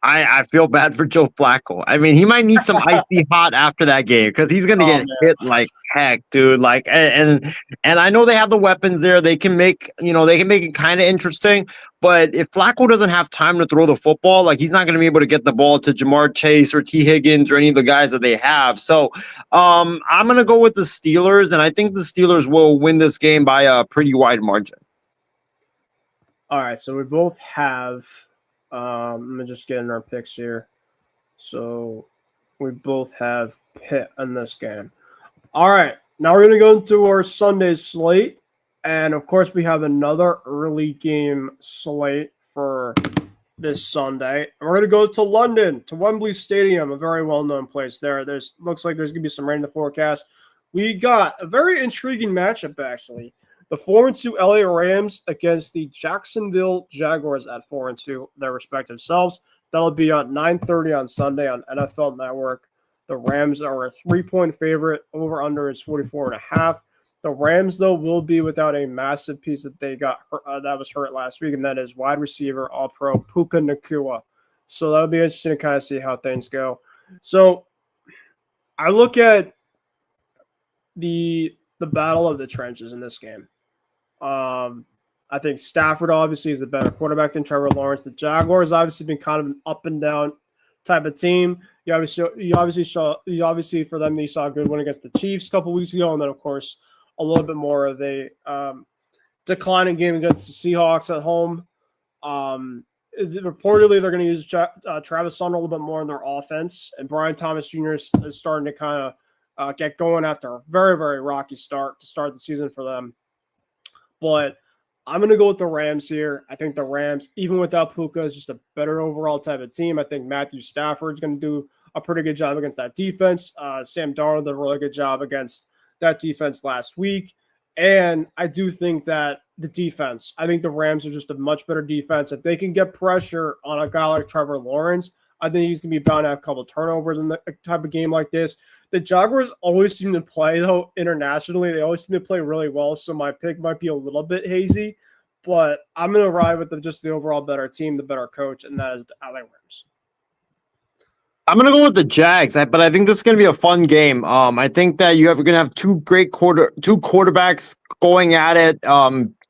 I feel bad for Joe Flacco. I mean, he might need some icy hot after that game because he's going to get hit like heck, dude. Like, and I know they have the weapons there. They can make it kind of interesting. But if Flacco doesn't have time to throw the football, like he's not going to be able to get the ball to Jamar Chase or T. Higgins or any of the guys that they have. So I'm going to go with the Steelers, and I think the Steelers will win this game by a pretty wide margin. All right, so we both have. Let me just get in our picks here. So we both have Pitt in this game. All right, now we're going to go into our Sunday slate. And, of course, we have another early game slate for this Sunday. And we're going to go to London, to Wembley Stadium, a very well-known place there. Looks like there's going to be some rain in the forecast. We got a very intriguing matchup, actually. The 4-2 LA Rams against the Jacksonville Jaguars at 4-2, their respective selves. That'll be at 9:30 on Sunday on NFL Network. The Rams are a 3-point favorite. Over/under is 44.5. The Rams, though, will be without a massive piece that they got that was hurt last week, and that is wide receiver All-Pro Puka Nacua. So that'll be interesting to kind of see how things go. So I look at the battle of the trenches in this game. I think Stafford obviously is the better quarterback than Trevor Lawrence. The Jaguars obviously been kind of an up and down type of team. You obviously for them, they saw a good win against the Chiefs a couple weeks ago, and then of course a little bit more of a declining game against the Seahawks at home. Reportedly, they're going to use Travis Hunter a little bit more in their offense, and Brian Thomas Jr. is starting to kind of get going after a very, very rocky start to start the season for them. But I'm going to go with the Rams here. I think the Rams, even without Puka, is just a better overall type of team. I think Matthew Stafford's going to do a pretty good job against that defense. Sam Darnold did a really good job against that defense last week. And I do think that the defense, I think the Rams are just a much better defense. If they can get pressure on a guy like Trevor Lawrence, I think he's going to be bound to have a couple of turnovers in the type of game like this. The Jaguars always seem to play, though, internationally. They always seem to play really well, so my pick might be a little bit hazy. But I'm going to ride with just the overall better team, the better coach, and that is the LA Rams. I'm going to go with the Jags, but I think this is going to be a fun game. I think that you're going to have two quarterbacks going at it,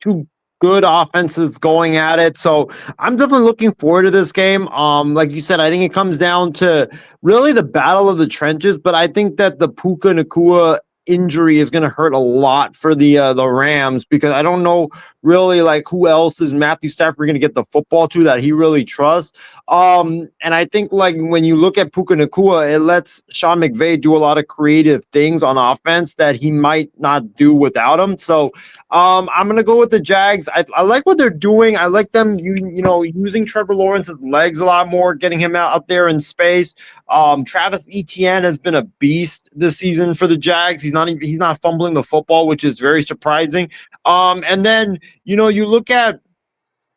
two good offenses going at it. So I'm definitely looking forward to this game. Like you said, I think it comes down to really the battle of the trenches, but I think that the Puka Nacua injury is going to hurt a lot for the Rams, because I don't know really like who else is Matthew Stafford going to get the football to that he really trusts. And I think like when you look at Puka Nacua, it lets Sean McVay do a lot of creative things on offense that he might not do without him. So I'm going to go with the Jags. I like what they're doing. I like them, using Trevor Lawrence's legs a lot more, getting him out there in space. Travis Etienne has been a beast this season for the Jags. He's not fumbling the football, which is very surprising. And then you look at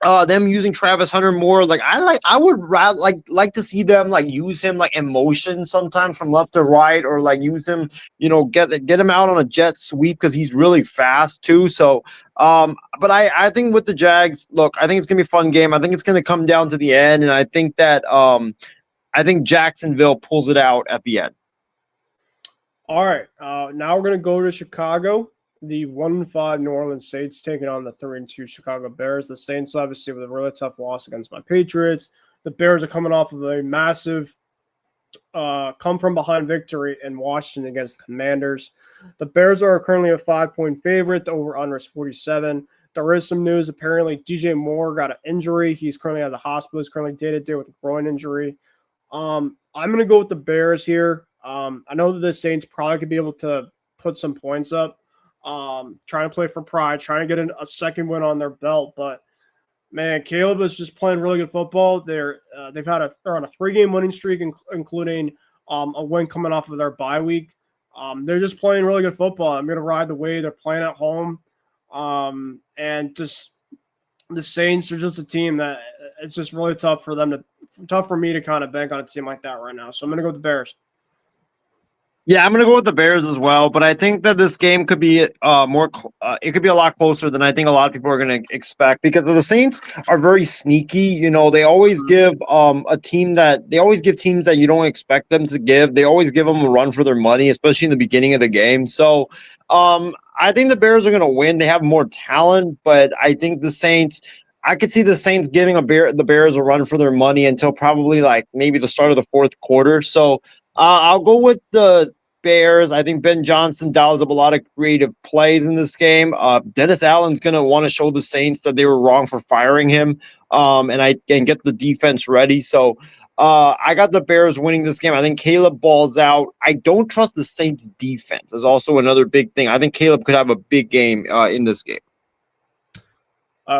them using Travis Hunter more. Like I would rather like to see them like use him like in motion sometimes from left to right, or like use him, get him out on a jet sweep because he's really fast too. So but I think with the Jags, look, I think it's gonna be a fun game. I think it's gonna come down to the end, and I think that I think Jacksonville pulls it out at the end. All right. Now we're going to go to Chicago. The 1-5 New Orleans Saints taking on the 3-2 Chicago Bears. The Saints, obviously, with a really tough loss against my Patriots. The Bears are coming off of a massive come-from-behind victory in Washington against the Commanders. The Bears are currently a 5-point favorite. The over-under is 47. There is some news. Apparently, DJ Moore got an injury. He's currently at the hospital. He's currently day-to-day with a groin injury. I'm going to go with the Bears here. I know that the Saints probably could be able to put some points up, trying to play for pride, trying to get a second win on their belt. But, man, Caleb is just playing really good football. They're on a 3-game winning streak, including a win coming off of their bye week. They're just playing really good football. I'm going to ride the way they're playing at home. And just the Saints are just a team that it's just really tough for me to kind of bank on a team like that right now. So I'm going to go with the Bears. Yeah, I'm going to go with the Bears as well, but I think that this game could be it could be a lot closer than I think a lot of people are going to expect, because the Saints are very sneaky. They always give teams that you don't expect them to give. They always give them a run for their money, especially in the beginning of the game. So I think the Bears are going to win. They have more talent, but I think I could see the Saints giving the Bears a run for their money until probably like maybe the start of the fourth quarter. So I'll go with the Bears. I think Ben Johnson dials up a lot of creative plays in this game. Dennis Allen's going to want to show the Saints that they were wrong for firing him, and get the defense ready. So I got the Bears winning this game. I think Caleb balls out. I don't trust the Saints defense is also another big thing. I think Caleb could have a big game in this game.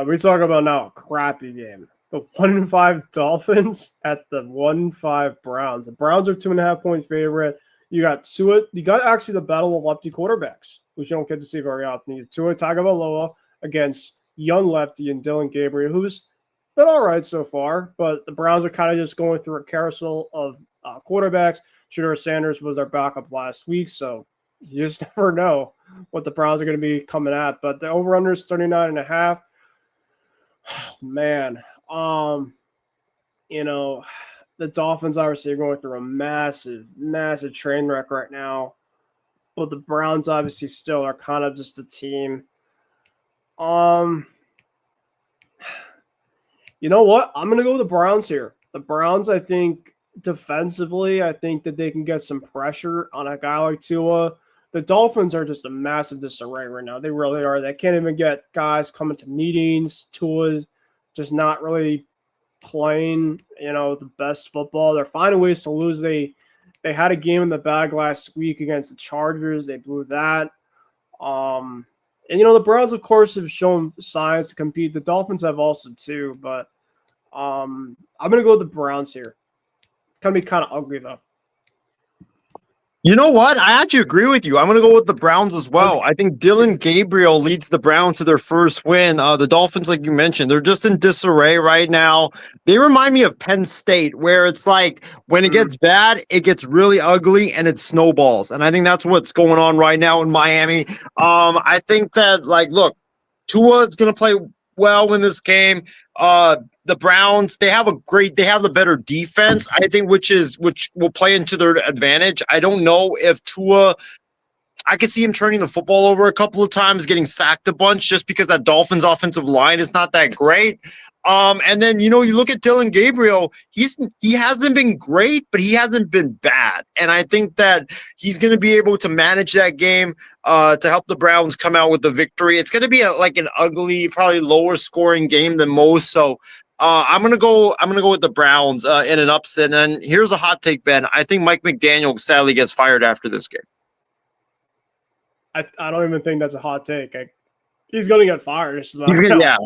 We talk about now a crappy game. The 1-5 Dolphins at the 1-5 Browns. The Browns are 2.5-point favorite. You got actually the battle of lefty quarterbacks, which you don't get to see very often. You have Tua Tagovailoa against young lefty and Dylan Gabriel, who's been all right so far, but the Browns are kind of just going through a carousel of quarterbacks. Shedeur Sanders was their backup last week, so you just never know what the Browns are going to be coming at. But the over-under is 39.5. Man, the Dolphins obviously are going through a massive, massive train wreck right now, but the Browns obviously still are kind of just a team. You know what? I'm going to go with the Browns here. The Browns, I think, defensively, I think that they can get some pressure on a guy like Tua. The Dolphins are just a massive disarray right now. They really are. They can't even get guys coming to meetings. Tua's just not really playing, the best football. They're finding ways to lose. They had a game in the bag last week against the Chargers. They blew that. And, the Browns, of course, have shown signs to compete. The Dolphins have also too, but I'm going to go with the Browns here. It's going to be kind of ugly, though. You know what? I actually agree with you. I'm going to go with the Browns as well. I think Dylan Gabriel leads the Browns to their first win. The Dolphins, like you mentioned, they're just in disarray right now. They remind me of Penn State, where it's like when it gets bad, it gets really ugly and it snowballs. And I think that's what's going on right now in Miami. I think that, look, Tua is going to play well in this game. The Browns, they have the better defense, I think, which will play into their advantage. I don't know if Tua I could see him turning the football over a couple of times, getting sacked a bunch, just because that Dolphins offensive line is not that great. And then you look at Dylan Gabriel. He hasn't been great, but he hasn't been bad. And I think that he's going to be able to manage that game to help the Browns come out with the victory. It's going to be like an ugly, probably lower scoring game than most. So I'm gonna go with the Browns in an upset. And here's a hot take, Ben. I think Mike McDaniel sadly gets fired after this game. I don't even think that's a hot take. He's going to get fired. Yeah,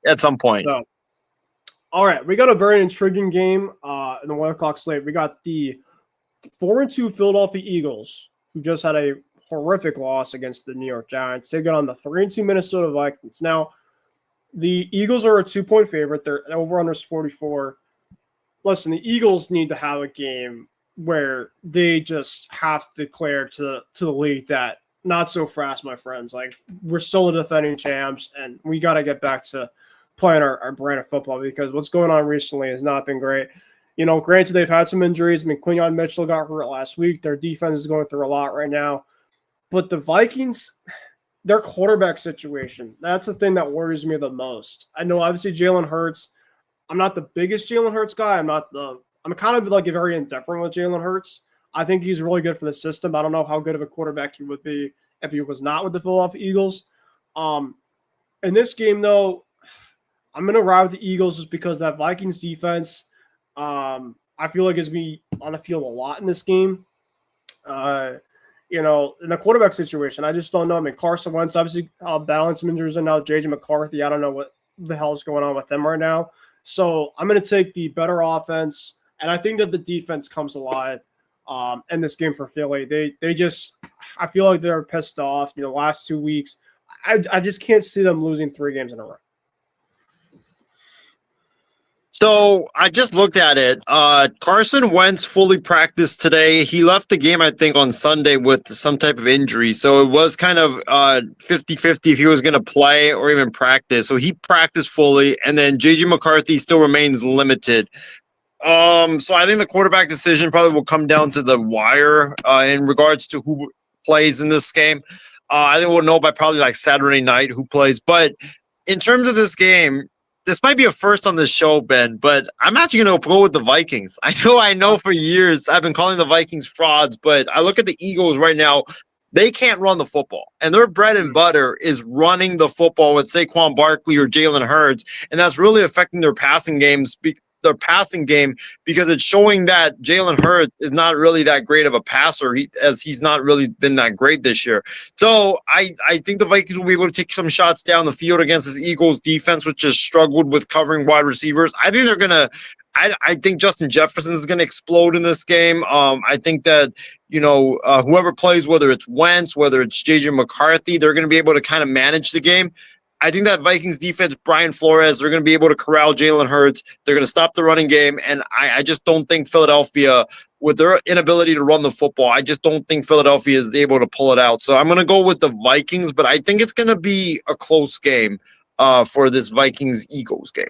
at some point. So, all right, we got a very intriguing game in the 1 o'clock slate. We got the 4-2 Philadelphia Eagles, who just had a horrific loss against the New York Giants. They got on the 3-2 Minnesota Vikings. Now, the Eagles are a 2-point favorite. Their over-under is 44. Listen, the Eagles need to have a game where they just have to declare to the league that not so fast, my friends. Like, we're still the defending champs, and we got to get back to playing our brand of football, because what's going on recently has not been great. Granted, they've had some injuries. I mean, Quinyon Mitchell got hurt last week. Their defense is going through a lot right now. But the Vikings, their quarterback situation, that's the thing that worries me the most. I know, obviously, Jalen Hurts. I'm not the biggest Jalen Hurts guy. I'm kind of like very indifferent with Jalen Hurts. I think he's really good for the system. I don't know how good of a quarterback he would be if he was not with the Philadelphia Eagles. In this game, though, I'm going to ride with the Eagles just because that Vikings defense, I feel like is going to be on the field a lot in this game. In the quarterback situation, I just don't know. I mean, Carson Wentz obviously battling some injuries, and now J.J. McCarthy. I don't know what the hell is going on with them right now. So I'm going to take the better offense, and I think that the defense comes alive in this game for Philly. They just, I feel like they're pissed off. The last 2 weeks, I just can't see them losing 3 games in a row. So I just looked at it. Carson Wentz fully practiced today. He left the game, I think, on Sunday with some type of injury. So it was kind of 50-50 if he was going to play or even practice. So he practiced fully. And then J.J. McCarthy still remains limited. So I think the quarterback decision probably will come down to the wire in regards to who plays in this game. I think we'll know by probably like Saturday night who plays. But in terms of this game, this might be a first on this show, Ben, but I'm actually going to go with the Vikings. I know for years I've been calling the Vikings frauds, but I look at the Eagles right now. They can't run the football, and their bread and butter is running the football with Saquon Barkley or Jalen Hurts, and that's really affecting their passing game because it's showing that Jalen Hurts is not really that great of a passer as he's not really been that great this year. So I think the Vikings will be able to take some shots down the field against this Eagles defense, which has struggled with covering wide receivers. I think they're going to I think Justin Jefferson is going to explode in this game. I think that, whoever plays, whether it's Wentz, whether it's J.J. McCarthy, they're going to be able to kind of manage the game. I think that Vikings defense, Brian Flores, they're going to be able to corral Jalen Hurts. They're going to stop the running game. And I just don't think Philadelphia, with their inability to run the football, I just don't think Philadelphia is able to pull it out. So I'm going to go with the Vikings, but I think it's going to be a close game for this Vikings-Eagles game.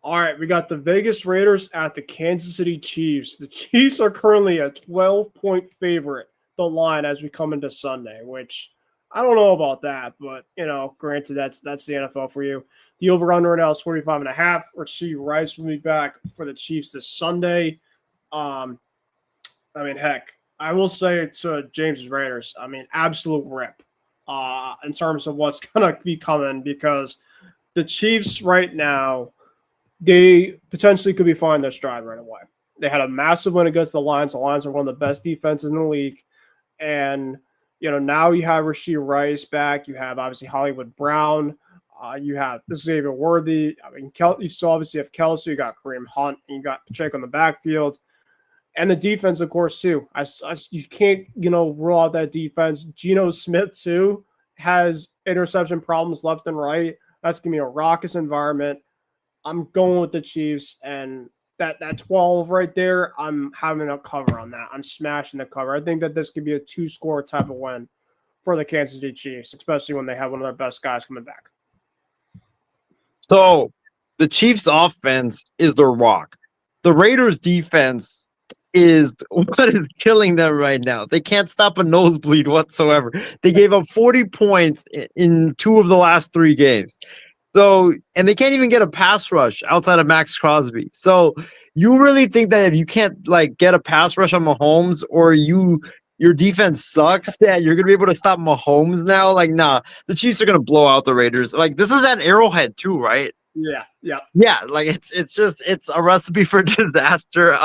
All right, we got the Vegas Raiders at the Kansas City Chiefs. The Chiefs are currently a 12-point favorite, the line, as we come into Sunday, which I don't know about that, but, granted, that's the NFL for you. The over-under right now is 45.5. Rasheed Rice will be back for the Chiefs this Sunday. Heck, I will say to James' Raiders, absolute rip in terms of what's going to be coming, because the Chiefs right now, they potentially could be finding their stride right away. They had a massive win against the Lions. The Lions are one of the best defenses in the league. And, now you have Rasheed Rice back. You have, obviously, Hollywood Brown. You have Xavier Worthy. You still obviously have Kelsey. You got Kareem Hunt. And you got Pacheco in the backfield. And the defense, of course, too. You can't, rule out that defense. Geno Smith, too, has interception problems left and right. That's going to be a raucous environment. I'm going with the Chiefs, and that 12 right there, I'm having a cover on that. I'm smashing the cover. I think that this could be a 2-score type of win for the Kansas City Chiefs, especially when they have one of their best guys coming back. So the Chiefs' offense is their rock. The Raiders' defense is what is killing them right now. They can't stop a nosebleed whatsoever. They gave up 40 points in 2 of the last 3 games. So, and they can't even get a pass rush outside of Max Crosby. So, you really think that if you can't like get a pass rush on Mahomes, or your defense sucks, that you're gonna be able to stop Mahomes now? Like, nah, the Chiefs are gonna blow out the Raiders. Like, this is at Arrowhead too, right? Yeah. Yeah, like it's a recipe for disaster.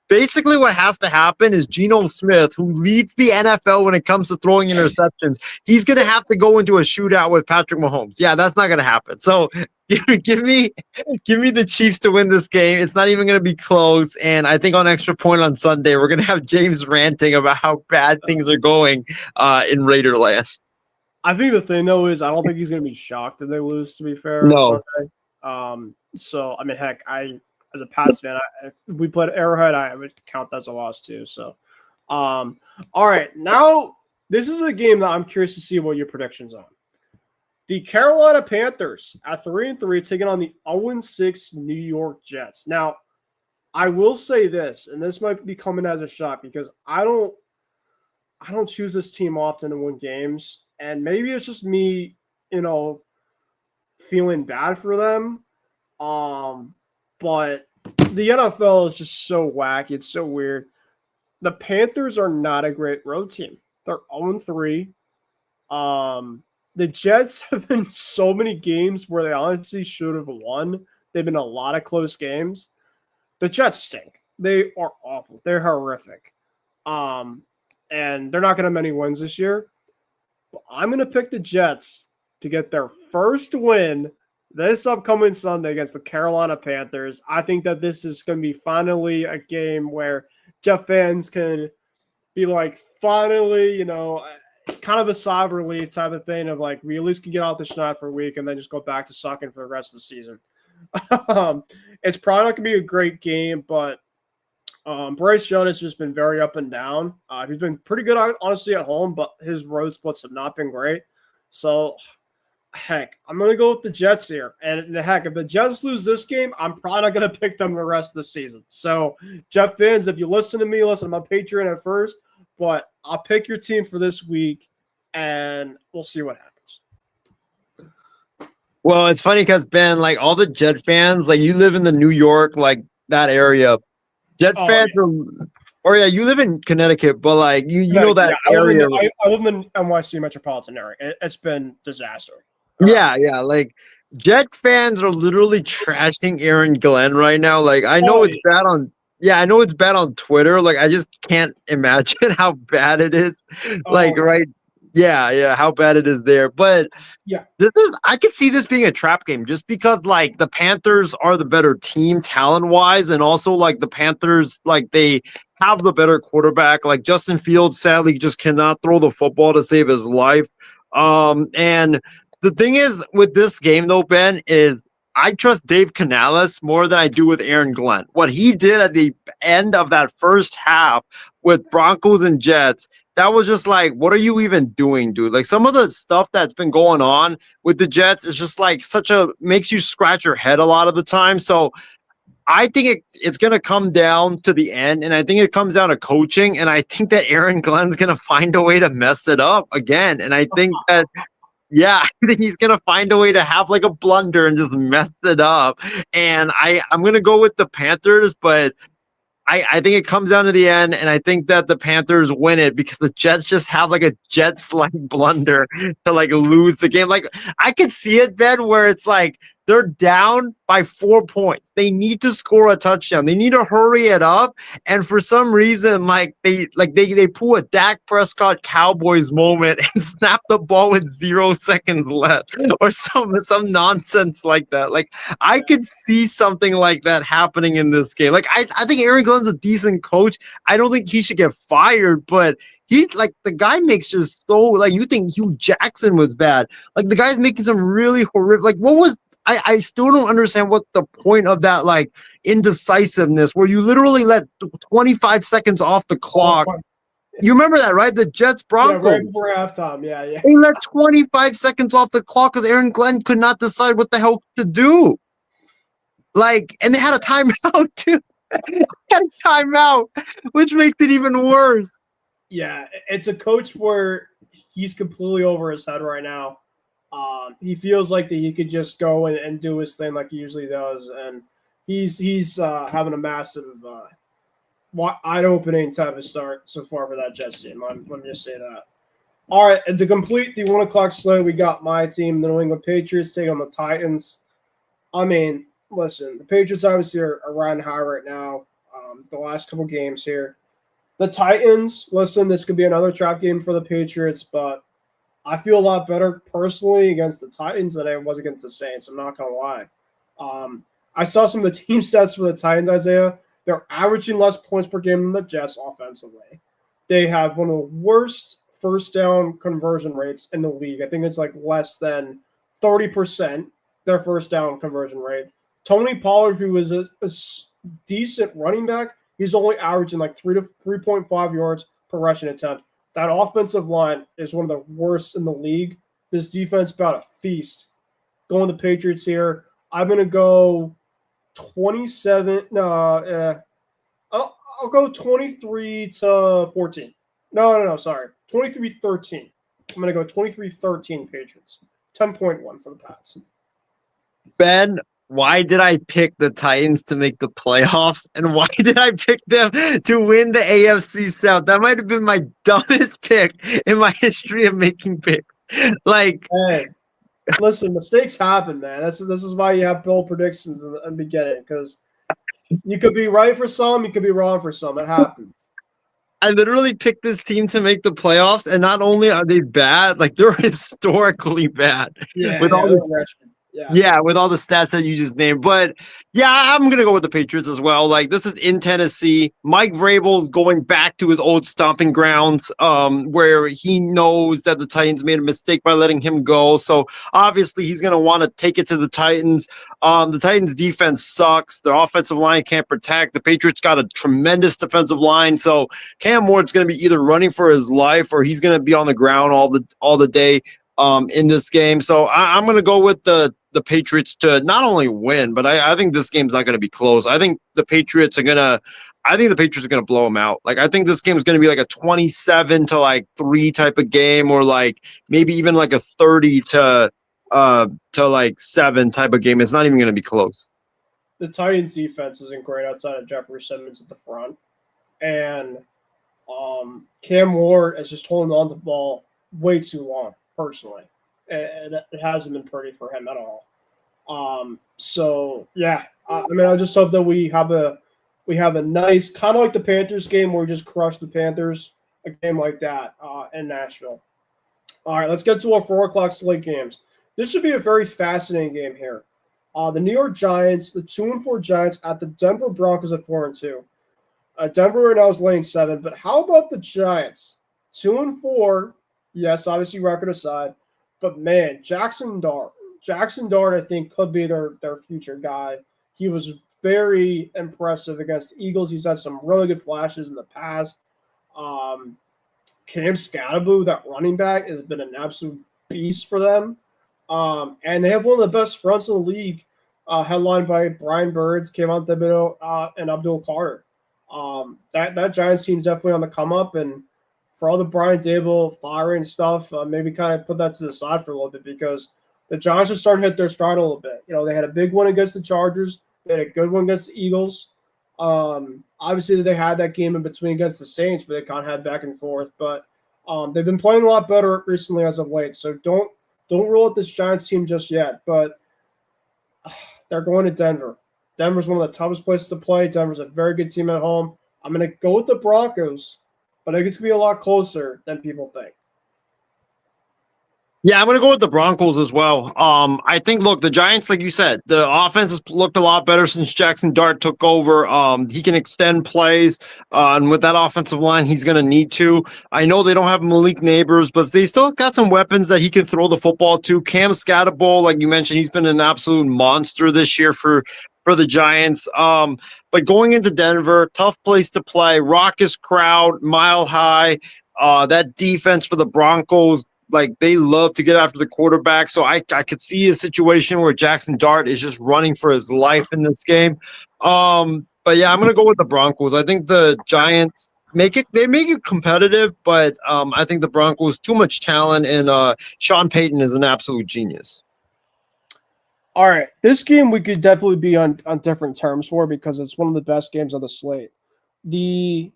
Basically what has to happen is Geno Smith, who leads the NFL when it comes to throwing interceptions, he's gonna have to go into a shootout with Patrick Mahomes. Yeah, that's not gonna happen. So give me the Chiefs to win this game. It's not even gonna be close. And I think on Extra Point on Sunday, we're gonna have James ranting about how bad things are going in Raiderland. I think the thing though is I don't think he's going to be shocked if they lose. To be fair, on No. Sunday. So I mean, heck, as a Pats fan, if we played Arrowhead, I would count that as a loss too. So, all right, now this is a game that I'm curious to see what your predictions on. The Carolina Panthers at 3-3 taking on the 0-6 New York Jets. Now, I will say this, and this might be coming as a shock because I don't choose this team often to win games, and maybe it's just me, feeling bad for them. But the NFL is just so wacky. It's so weird. The Panthers are not a great road team. They're 0-3. The Jets have been so many games where they honestly should have won. They've been a lot of close games. The Jets stink. They are awful. They're horrific. And they're not going to have many wins this year. But I'm going to pick the Jets to get their first win this upcoming Sunday against the Carolina Panthers. I think that this is going to be finally a game where Jet fans can be like, finally, kind of a sigh of relief type of thing of like, we at least can get out the schneid for a week and then just go back to sucking for the rest of the season. It's probably not going to be a great game, but Bryce Young has just been very up and down. He's been pretty good, honestly, at home, but his road splits have not been great. So, heck, I'm going to go with the Jets here. And heck, if the Jets lose this game, I'm probably not going to pick them the rest of the season. So, Jet fans, if you listen to me, listen to my Patreon at first, but I'll pick your team for this week, and we'll see what happens. Well, it's funny because, Ben, like all the Jet fans, like you live in the New York, like that area. Jet fans you live in Connecticut, but like you know that area. I live in the NYC metropolitan area. It's been disaster. Yeah, like Jet fans are literally trashing Aaron Glenn right now. Like I know it's bad on Twitter. Like I just can't imagine how bad it is. Right. Yeah, how bad it is there. But yeah, I could see this being a trap game just because like the Panthers are the better team talent-wise, and also like the Panthers, like they have the better quarterback. Like Justin Fields sadly just cannot throw the football to save his life. And the thing is with this game though, Ben, is I trust Dave Canales more than I do with Aaron Glenn. What he did at the end of that first half with Broncos and Jets, that was just like, what are you even doing, dude? Like some of the stuff that's been going on with the Jets is just like makes you scratch your head a lot of the time. So I think it's going to come down to the end, and I think it comes down to coaching, and I think that Aaron Glenn's going to find a way to mess it up again. And I think that I think he's going to find a way to have like a blunder and just mess it up. And I'm going to go with the Panthers, but I think it comes down to the end, and I think that the Panthers win it because the Jets just have like a Jets-like blunder to like lose the game. Like I could see it, Ben, where it's like they're down by 4 points. They need to score a touchdown. They need to hurry it up. And for some reason, they pull a Dak Prescott Cowboys moment and snap the ball with 0 seconds left, or some nonsense like that. Like I could see something like that happening in this game. Like I think Aaron Glenn's a decent coach. I don't think he should get fired, but he like the guy makes just so like you think Hugh Jackson was bad. Like the guy's making some really horrific. Like what was I still don't understand what the point of that like indecisiveness where you literally let 25 seconds off the clock. You remember that, right? The Jets Broncos. Yeah, right before halftime. Yeah. They let 25 seconds off the clock because Aaron Glenn could not decide what the hell to do. Like, and they had a timeout too. timeout, which makes it even worse. Yeah, it's a coach where he's completely over his head right now. He feels like that he could just go and do his thing like he usually does, and he's having a massive eye-opening type of start so far for that Jets team. Let me just say that. All right, and to complete the 1 o'clock slate, we got my team, the New England Patriots, taking on the Titans. I mean, listen, the Patriots obviously are riding high right now. The last couple games here. The Titans, listen, this could be another trap game for the Patriots, but I feel a lot better personally against the Titans than I was against the Saints. I'm not going to lie. I saw some of the team stats for the Titans, Isaiah. They're averaging less points per game than the Jets offensively. They have one of the worst first down conversion rates in the league. I think it's like less than 30%, their first down conversion rate. Tony Pollard, who is a decent running back, he's only averaging like 3 to 3.5 yards per rushing attempt. That offensive line is one of the worst in the league. This defense about a feast. Going the Patriots here. I'm going to go 27. I'll go 23-14. No, sorry. 23-13. I'm going to go 23-13 Patriots. 10.1 for the Pats. Ben, why did I pick the Titans to make the playoffs? And why did I pick them to win the AFC South? That might have been my dumbest pick in my history of making picks. Like, hey, listen, mistakes happen, man. This is why you have bold predictions in the beginning, because you could be right for some, you could be wrong for some. It happens. I literally picked this team to make the playoffs, and not only are they bad, like they're historically bad. With all this, yeah, with all the stats that you just named. But yeah, I'm gonna go with the Patriots as well. Like this is in Tennessee. Mike Vrabel's going back to his old stomping grounds, where he knows that the Titans made a mistake by letting him go. So obviously he's gonna want to take it to the Titans. The Titans defense sucks. Their offensive line can't protect. The Patriots got a tremendous defensive line. So Cam Ward's gonna be either running for his life or he's gonna be on the ground all the day in this game. So I'm gonna go with the Patriots to not only win, but I think this game's not going to be close. I think the Patriots are going to blow them out. Like, I think this game is going to be like a 27-3 type of game, or like maybe even like a 30-7 type of game. It's not even going to be close. The Titans defense isn't great outside of Jeffrey Simmons at the front. And Cam Ward is just holding on to the ball way too long, personally. And it hasn't been pretty for him at all. So yeah, I mean, I just hope that we have a nice, kind of like the Panthers game where we just crush the Panthers, a game like that in Nashville. All right, let's get to our 4 o'clock slate games. This should be a very fascinating game here. The New York Giants, the 2-4 Giants at the Denver Broncos at 4-2. Denver right now is laying 7, but how about the Giants? 2-4, yes, obviously record aside. But man, Jackson Dart, I think, could be their future guy. He was very impressive against the Eagles. He's had some really good flashes in the past. Cam Scatterbo, that running back, has been an absolute beast for them. And they have one of the best fronts in the league, headlined by Brian Birds, Kayvon Thibodeau, and Abdul Carter. That Giants team is definitely on the come up, and for all the Brian Dable firing stuff, maybe kind of put that to the side for a little bit, because the Giants are starting to hit their stride a little bit. You know, they had a big one against the Chargers. They had a good one against the Eagles. Obviously, they had that game in between against the Saints, but they kind of had back and forth. But they've been playing a lot better recently as of late. So don't rule out this Giants team just yet. But they're going to Denver. Denver's one of the toughest places to play. Denver's a very good team at home. I'm going to go with the Broncos, but I think it's going to be a lot closer than people think. Yeah, I'm going to go with the Broncos as well. I think, look, the Giants, like you said, the offense has looked a lot better since Jackson Dart took over. He can extend plays, and with that offensive line, he's going to need to. I know they don't have Malik Neighbors, but they still got some weapons that he can throw the football to. Cam Scatterbo, like you mentioned, he's been an absolute monster this year for the Giants. But going into Denver, tough place to play, raucous crowd, mile high. That defense for the Broncos, like, they love to get after the quarterback. So I could see a situation where Jackson Dart is just running for his life in this game. But yeah, I'm gonna go with the Broncos. I think the Giants make it competitive, but I think the Broncos too much talent, and Sean Payton is an absolute genius. All right, this game we could definitely be on different terms for because it's one of the best games on the slate. The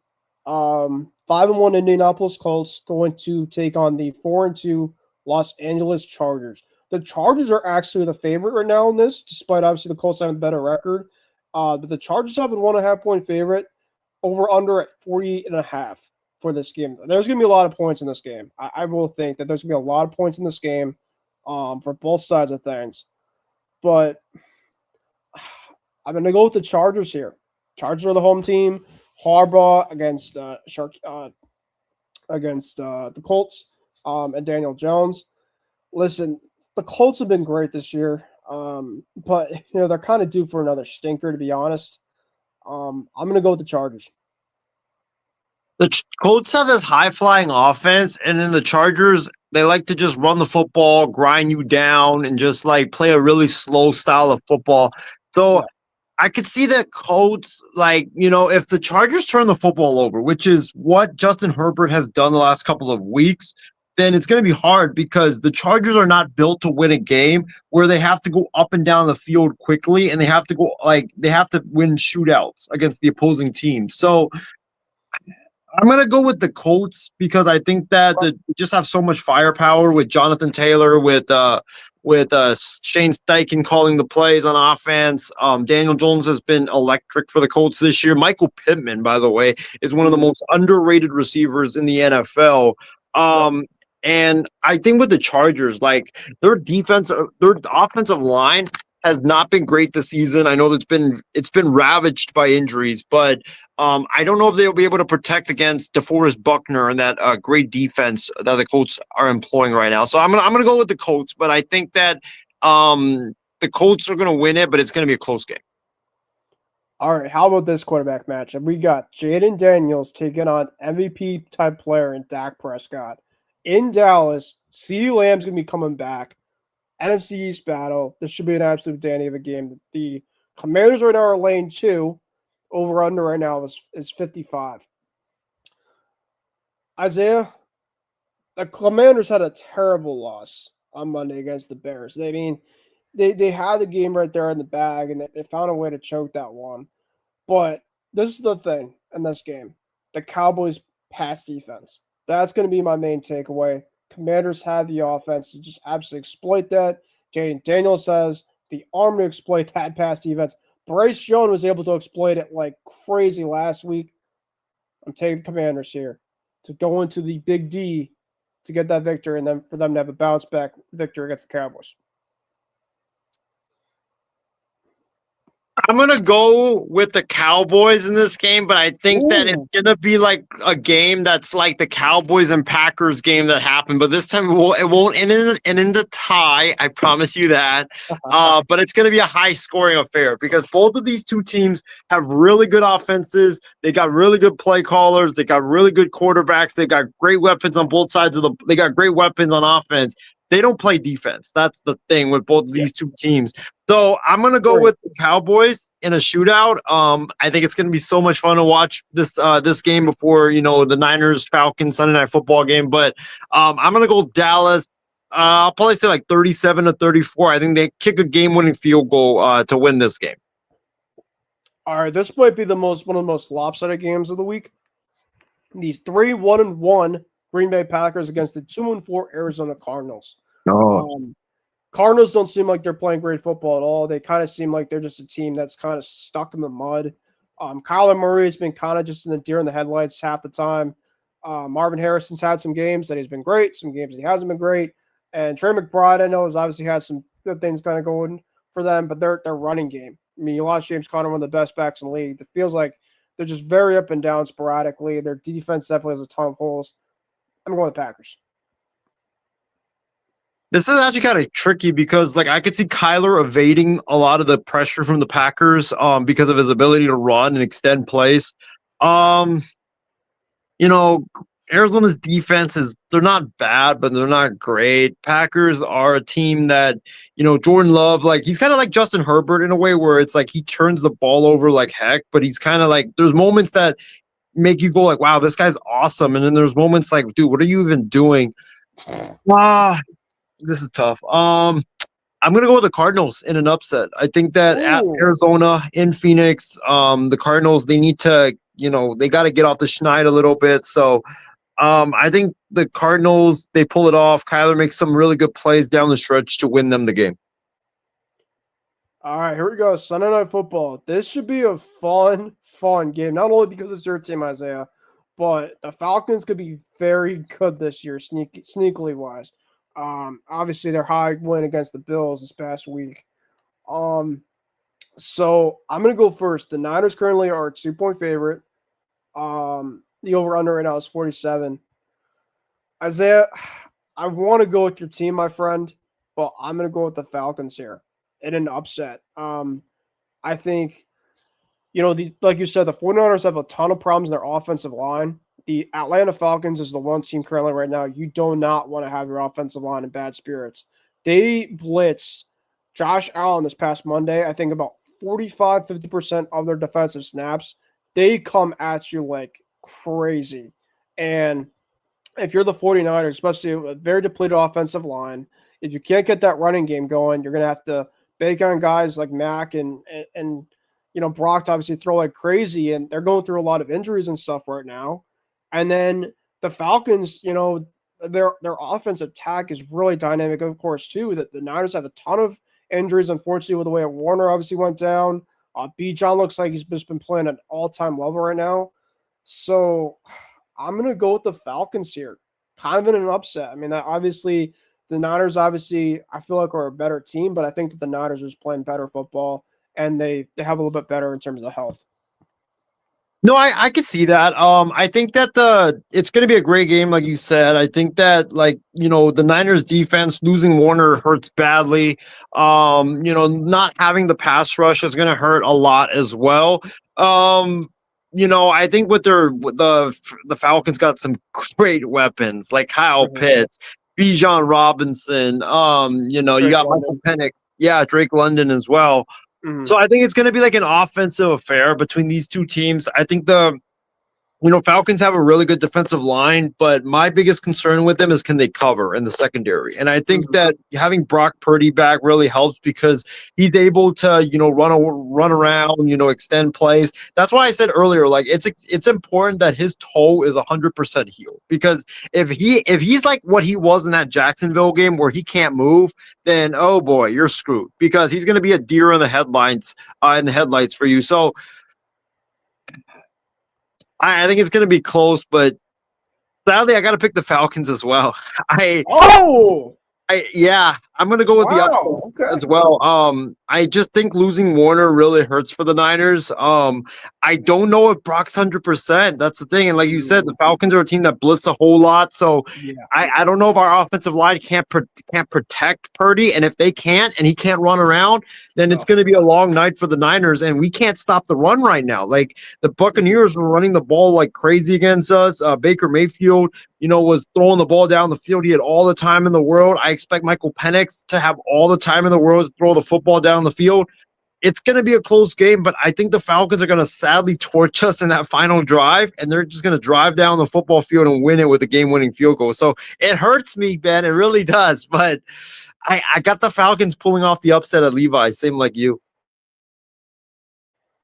5-1 Indianapolis Colts going to take on the 4-2 Los Angeles Chargers. The Chargers are actually the favorite right now in this, despite obviously the Colts having a better record. But the Chargers have a 1.5-point favorite, over under at 48.5 for this game. There's going to be a lot of points in this game. I will think that there's going to be a lot of points in this game for both sides of things. But I'm going to go with the Chargers here. Chargers are the home team. Harbaugh against the Colts and Daniel Jones. Listen, the Colts have been great this year, but they're kind of due for another stinker, to be honest. I'm going to go with the Chargers. The Colts have this high flying offense, and then the Chargers, they like to just run the football, grind you down, and just like play a really slow style of football. So I could see that Colts, if the Chargers turn the football over, which is what Justin Herbert has done the last couple of weeks, then it's going to be hard because the Chargers are not built to win a game where they have to go up and down the field quickly, and they have to win shootouts against the opposing team. So I'm going to go with the Colts because I think that they just have so much firepower with Jonathan Taylor, with Shane Steichen calling the plays on offense. Daniel Jones has been electric for the Colts this year. Michael Pittman, by the way, is one of the most underrated receivers in the NFL. And I think with the Chargers, their offensive line has not been great this season. I know that it's been ravaged by injuries, but I don't know if they'll be able to protect against DeForest Buckner and that great defense that the Colts are employing right now. So I'm gonna go with the Colts, but I think that the Colts are gonna win it, but it's gonna be a close game. All right, how about this quarterback matchup? We got Jaden Daniels taking on MVP type player in Dak Prescott in Dallas. CeeDee Lamb's gonna be coming back. NFC East battle. This should be an absolute dandy of a game. The Commanders right now are lane 2. Over under right now is 55. Isaiah, the Commanders had a terrible loss on Monday against the Bears. They had the game right there in the bag, and they found a way to choke that one. But this is the thing in this game. The Cowboys' pass defense. That's going to be my main takeaway. Commanders have the offense to just absolutely exploit that. Jaden Daniels says the arm to exploit that pass defense. Bryce Young was able to exploit it like crazy last week. I'm taking the Commanders here to go into the Big D to get that victory, and then for them to have a bounce back victory against the Cowboys. I'm going to go with the Cowboys in this game, but I think that it's going to be like a game that's like the Cowboys and Packers game that happened, but this time it won't end in the tie. I promise you that. But it's going to be a high-scoring affair because both of these two teams have really good offenses. They got really good play callers. They got really good quarterbacks. They got great weapons on both sides they got great weapons on offense. They don't play defense. That's the thing with both of these two teams. So I'm going to go with the Cowboys in a shootout. I think it's going to be so much fun to watch this game before, the Niners-Falcons Sunday Night Football game. But I'm going to go Dallas. I'll probably say like 37-34. I think they kick a game-winning field goal to win this game. All right, this might be one of the most lopsided games of the week. These 3-1-1 Green Bay Packers against the 2-4 Arizona Cardinals. Cardinals don't seem like they're playing great football at all. They kind of seem like they're just a team that's kind of stuck in the mud. Kyler Murray has been kind of just in the deer in the headlights half the time. Marvin Harrison's had some games that he's been great, some games he hasn't been great. And Trey McBride, I know, has obviously had some good things kind of going for them, but their running game. I mean, you lost James Conner, one of the best backs in the league. It feels like they're just very up and down sporadically. Their defense definitely has a ton of holes. I'm going with the Packers. This is actually kind of tricky because, I could see Kyler evading a lot of the pressure from the Packers because of his ability to run and extend plays. Arizona's defense they're not bad, but they're not great. Packers are a team that, Jordan Love, like he's kind of like Justin Herbert in a way where it's like he turns the ball over like heck, but he's kind of like there's moments that make you go like, wow, this guy's awesome. And then there's moments like, dude, what are you even doing? Ah, this is tough. I'm gonna go with the Cardinals in an upset. I think that at Ooh. Arizona in Phoenix, the Cardinals they need to, they got to get off the schneid a little bit. So I think the Cardinals they pull it off. Kyler makes some really good plays down the stretch to win them the game. All right, here we go. Sunday Night Football. This should be a fun game. Not only because it's your team, Isaiah, but the Falcons could be very good this year, sneakily wise. Obviously their high win against the Bills this past week. So I'm gonna go first. The Niners currently are a 2-point favorite. The over/under right now is 47. Isaiah, I want to go with your team, my friend, but I'm gonna go with the Falcons here in an upset. I think like you said, the 49ers have a ton of problems in their offensive line. The Atlanta Falcons is the one team currently right now you do not want to have your offensive line in bad spirits. They blitzed Josh Allen this past Monday. I think about 45-50% of their defensive snaps. They come at you like crazy. And if you're the 49ers, especially a very depleted offensive line, if you can't get that running game going, you're going to have to bake on guys like Mack and Brock to obviously throw like crazy, and they're going through a lot of injuries and stuff right now. And then the Falcons, their offensive attack is really dynamic, of course, too. That the Niners have a ton of injuries, unfortunately, with the way Warner obviously went down. B. John looks like he's just been playing at an all-time level right now. So I'm going to go with the Falcons here, kind of in an upset. I mean, obviously, the Niners, obviously, I feel like are a better team, but I think that the Niners are just playing better football, and they have a little bit better in terms of health. No, I can see that. I think that it's going to be a great game, like you said. I think that the Niners defense losing Warner hurts badly. Not having the pass rush is going to hurt a lot as well. I think the Falcons got some great weapons like Kyle Mhm. Pitts, Bijan Robinson. You Drake got Michael London. Penix, yeah, Drake London as well. Mhm. So I think it's going to be like an offensive affair between these two teams. I think Falcons have a really good defensive line, but my biggest concern with them is can they cover in the secondary? And I think Mhm. that having Brock Purdy back really helps because he's able to, run around, extend plays. That's why I said earlier, like it's important that his toe is 100% healed because if he's like what he was in that Jacksonville game where he can't move, then oh boy, you're screwed because he's going to be a deer in the headlights for you. So I think it's going to be close, but sadly, I got to pick the Falcons as well. I, Oh, yeah, I'm gonna go with the upset wow. Okay. as well. I just think losing Warner really hurts for the Niners. I don't know if Brock's 100%. That's the thing, and like you said, the Falcons are a team that blitz a whole lot. So Yeah. I don't know if our offensive line can't protect Purdy, and if they can't, and he can't run around, then it's No. going to be a long night for the Niners, and we can't stop the run right now. Like the Buccaneers were running the ball like crazy against us. Baker Mayfield was throwing the ball down the field. He had all the time in the world. I expect Michael Penix to have all the time in the world to throw the football down the field. It's going to be a close game, but I think the Falcons are going to sadly torch us in that final drive, and they're just going to drive down the football field and win it with a game-winning field goal. So it hurts me, Ben. It really does, but I got the Falcons pulling off the upset at Levi, same like you.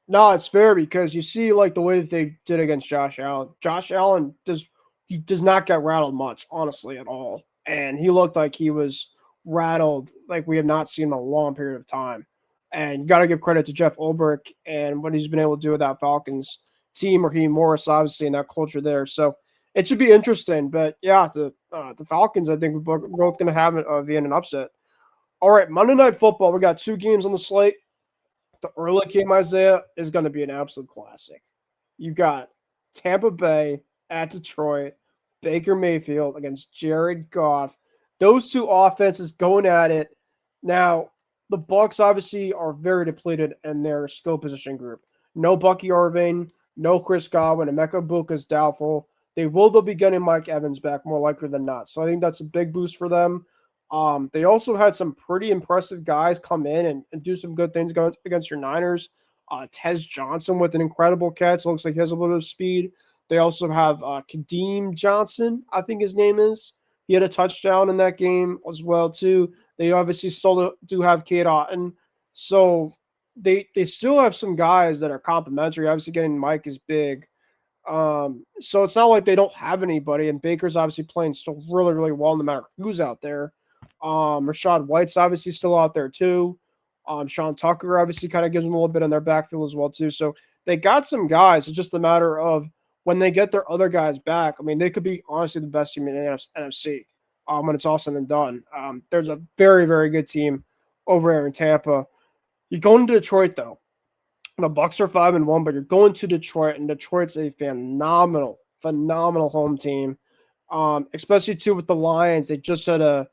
No, it's fair because you see like the way that they did against Josh Allen. Josh Allen does not get rattled much, honestly, at all. And he looked like he was rattled like we have not seen in a long period of time. And you got to give credit to Jeff Ulbrich and what he's been able to do with that Falcons team, Raheem Morris, obviously, and that culture there. So it should be interesting. But yeah, the Falcons, I think we're both going to have it via an upset. All right, Monday Night Football. We got 2 games on the slate. The early game, Isaiah, is going to be an absolute classic. You got Tampa Bay at Detroit, Baker Mayfield against Jared Goff. Those two offenses going at it. Now, the Bucks obviously are very depleted in their skill position group. No Bucky Irving, no Chris Godwin, and Emeka Buka is doubtful. they'll be getting Mike Evans back more likely than not. So I think that's a big boost for them. They also had some pretty impressive guys come in and do some good things against your Niners. Tez Johnson with an incredible catch. Looks like he has a little bit of speed. They also have Kadeem Johnson, I think his name is. He had a touchdown in that game as well, too. They obviously still do have Kate Otten. So they still have some guys that are complimentary. Obviously, getting Mike is big. So it's not like they don't have anybody. And Baker's obviously playing still really, really well no matter who's out there. Rashad White's obviously still out there, too. Sean Tucker obviously kind of gives them a little bit in their backfield as well, too. So they got some guys. It's just a matter of when they get their other guys back. I mean, they could be honestly the best team in the NFC when it's all said and done. There's a very, very good team over there in Tampa. You're going to Detroit, though. The Bucs are 5-1, but you're going to Detroit, and Detroit's a phenomenal home team. Especially too with the Lions. They just had a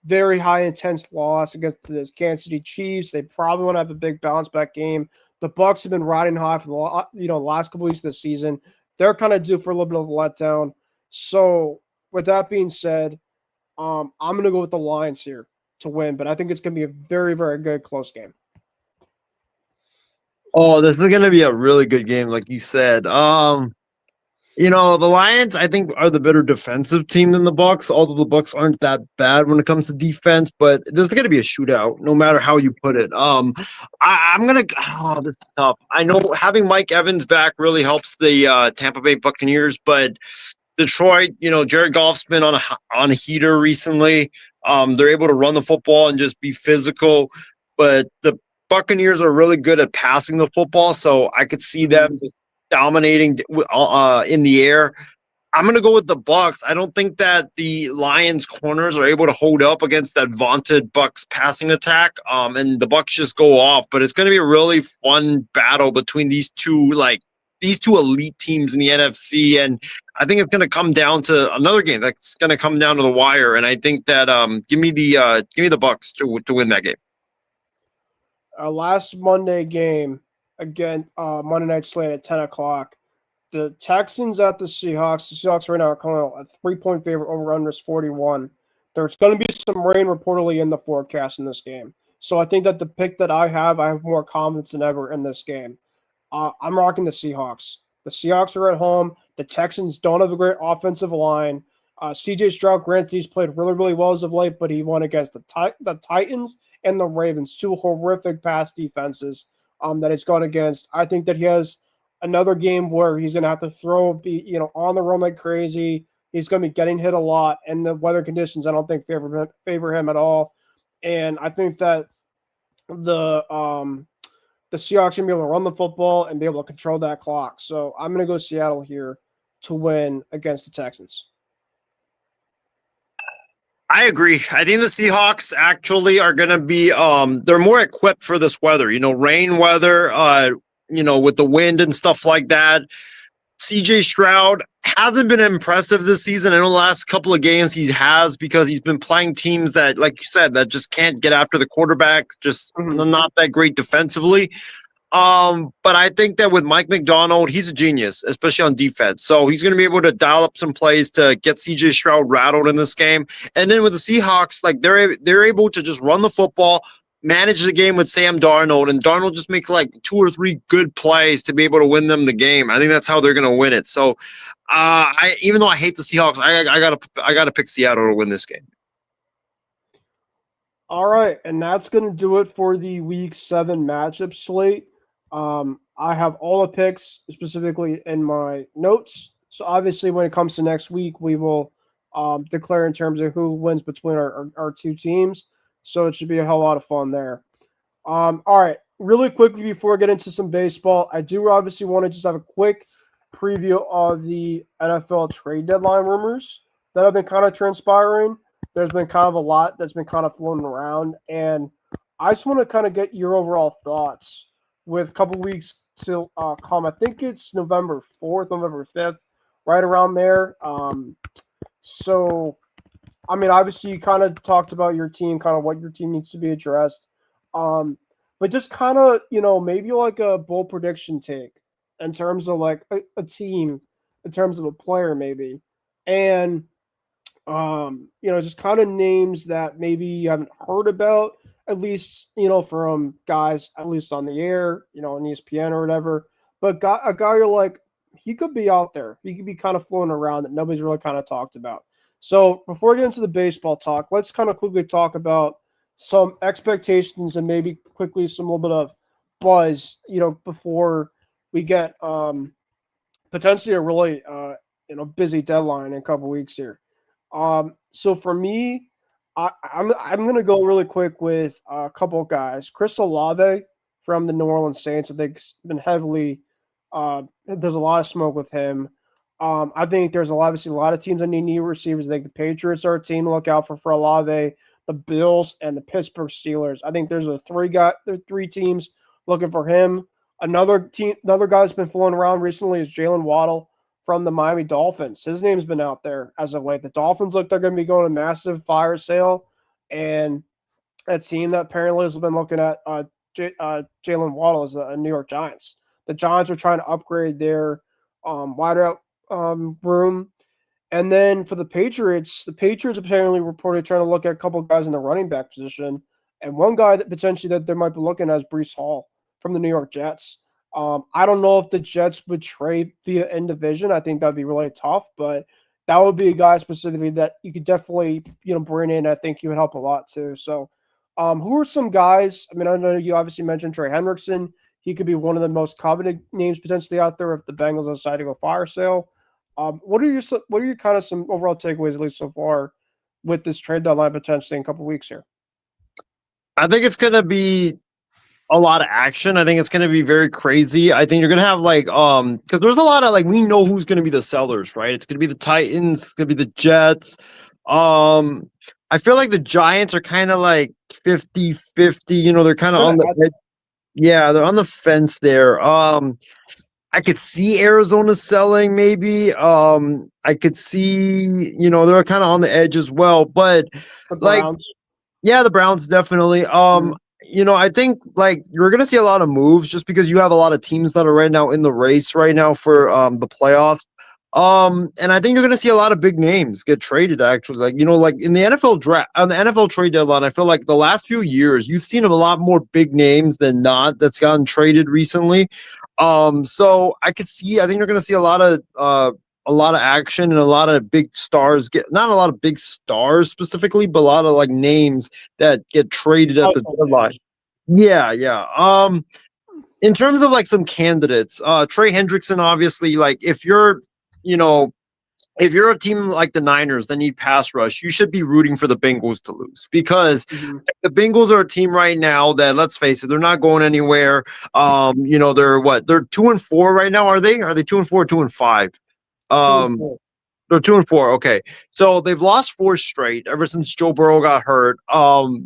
very high intense loss against the Kansas City Chiefs. They probably want to have a big bounce back game. The Bucs have been riding high for the last couple weeks of the season. They're kind of due for a little bit of a letdown. So with that being said, I'm going to go with the Lions here to win, but I think it's going to be a very, very good close game. Oh, this is going to be a really good game, like you said. The Lions, I think, are the better defensive team than the Bucs. Although the Bucs aren't that bad when it comes to defense, but there's going to be a shootout, no matter how you put it. I'm gonna. Oh, this is tough. I know having Mike Evans back really helps the Tampa Bay Buccaneers, but Detroit, Jared Goff's been on a heater recently. They're able to run the football and just be physical, but the Buccaneers are really good at passing the football, so I could see them just dominating in the air. I'm going to go with the Bucs. I don't think that the Lions corners are able to hold up against that vaunted Bucs passing attack. And the Bucs just go off, but it's going to be a really fun battle between these two elite teams in the NFC. And I think it's going to come down to another game that's going to come down to the wire. And I think that give me the Bucs to win that game. Last Monday game, again, Monday night slate at 10 o'clock. The Texans at the Seahawks. The Seahawks right now are coming out a 3-point favorite. Over-under is 41. There's going to be some rain reportedly in the forecast in this game. So I think that the pick that I have more confidence than ever in this game. I'm rocking the Seahawks. The Seahawks are at home. The Texans don't have a great offensive line. CJ Stroud, granted, he's played really, really well as of late, but he won against the Titans and the Ravens, two horrific pass defenses that he's gone against. I think that he has another game where he's going to have to on the run like crazy. He's going to be getting hit a lot, and the weather conditions I don't think favor him at all. And I think that the Seahawks are going to be able to run the football and be able to control that clock. So I'm going to go Seattle here to win against the Texans. I agree. I think the Seahawks actually are going to be they're more equipped for this weather, rain weather, with the wind and stuff like that. CJ Stroud hasn't been impressive this season. I know the last couple of games he has because he's been playing teams that, like you said, that just can't get after the quarterback, just not that great defensively. But I think that with Mike McDonald, he's a genius, especially on defense. So he's going to be able to dial up some plays to get CJ Stroud rattled in this game. And then with the Seahawks, like they're able to just run the football, manage the game with Sam Darnold, and Darnold just make like 2 or 3 good plays to be able to win them the game. I think that's how they're going to win it. So, even though I hate the Seahawks, I gotta pick Seattle to win this game. All right, and that's going to do it for the Week 7 matchup slate. I have all the picks specifically in my notes. So obviously when it comes to next week, we will declare in terms of who wins between our two teams. So it should be a hell lot of fun there. All right, really quickly before I get into some baseball, I do obviously want to just have a quick preview of the NFL trade deadline rumors that have been kind of transpiring. There's been kind of a lot that's been kind of floating around, and I just want to kind of get your overall thoughts with a couple weeks to come. I think it's November 4th, November 5th, right around there. So, I mean, obviously you kind of talked about your team, kind of what your team needs to be addressed. But just kind of, maybe like a bold prediction take in terms of like a team in terms of a player, maybe. And just kind of names that maybe you haven't heard about, at least, from guys, at least on the air, on ESPN or whatever. But a guy you're like, he could be out there. He could be kind of floating around that nobody's really kind of talked about. So before we get into the baseball talk, let's kind of quickly talk about some expectations and maybe quickly some little bit of buzz, before we get potentially a really busy deadline in a couple weeks here. So for me, I'm gonna go really quick with a couple of guys. Chris Olave from the New Orleans Saints, I think's been heavily. There's a lot of smoke with him. I think there's obviously a lot of teams that need new receivers. I think the Patriots are a team to look out for Olave, the Bills, and the Pittsburgh Steelers. I think there's three teams looking for him. Another guy that's been floating around recently is Jalen Waddle from the Miami Dolphins. His name's been out there as of late. The Dolphins look they're going to be going a massive fire sale, and a team that apparently has been looking at Jalen Waddle is the New York Giants. The Giants are trying to upgrade their wide out room. And then for the Patriots apparently reported trying to look at a couple of guys in the running back position, and one guy that potentially that they might be looking at is Breece Hall from the New York Jets. I don't know if the Jets would trade via in division. I think that'd be really tough, but that would be a guy specifically that you could definitely bring in. I think he would help a lot too. So, who are some guys? I mean, I know you obviously mentioned Trey Hendrickson. He could be one of the most coveted names potentially out there if the Bengals decide to go fire sale. What are your kind of some overall takeaways at least so far with this trade deadline potentially in a couple weeks here? I think it's gonna be a lot of action. I think it's going to be very crazy. I think you're going to have because there's a lot of we know who's going to be the sellers, right? It's going to be the Titans, it's going to be the Jets. I feel like the Giants are kind of 50-50, they're kind of on the edge. Yeah, they're on the fence there. I could see Arizona selling maybe. I could see, they're kind of on the edge as well, but the Browns. Yeah, the Browns definitely. I think you're gonna see a lot of moves just because you have a lot of teams that are right now in the race right now for the playoffs. And I think you're gonna see a lot of big names get traded actually. In the NFL draft on the NFL trade deadline, I feel like the last few years you've seen a lot more big names than not that's gotten traded recently. So I think you're gonna see a lot of action and a lot of big stars not a lot of big stars specifically, but a lot of names that get traded at the deadline. Yeah. In terms of some candidates, Trey Hendrickson, obviously, if you're a team like the Niners that need pass rush, you should be rooting for the Bengals to lose because the Bengals are a team right now that, let's face it, they're not going anywhere. They're 2-4 right now. Are they 2-4 or 2-5? They're 2-4. Okay, so they've lost 4 straight ever since Joe Burrow got hurt.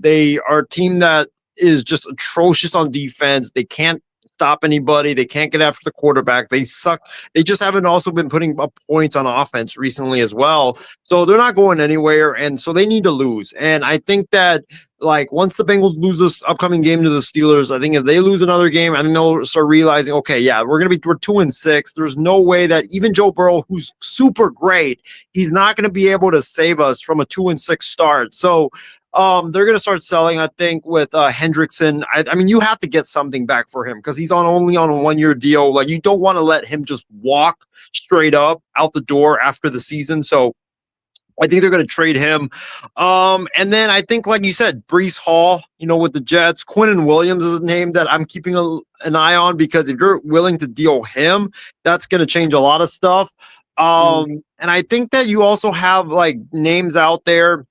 They are a team that is just atrocious on defense. They can't stop anybody. They can't get after the quarterback. They suck. They just haven't also been putting up points on offense recently as well. So they're not going anywhere, and so they need to lose. And I think that once the Bengals lose this upcoming game to the Steelers, I think if they lose another game, I think they'll start realizing, okay, yeah, we're 2-6. There's no way that even Joe Burrow, who's super great, he's not going to be able to save us from a 2-6 start. So they're going to start selling, I think, with Hendrickson. I mean, you have to get something back for him because he's only on a 1-year deal. You don't want to let him just walk straight up out the door after the season. So I think they're going to trade him. And then I think, like you said, Breece Hall, with the Jets. Quinnen Williams is a name that I'm keeping an eye on because if you're willing to deal him, that's going to change a lot of stuff. And I think that you also have names out there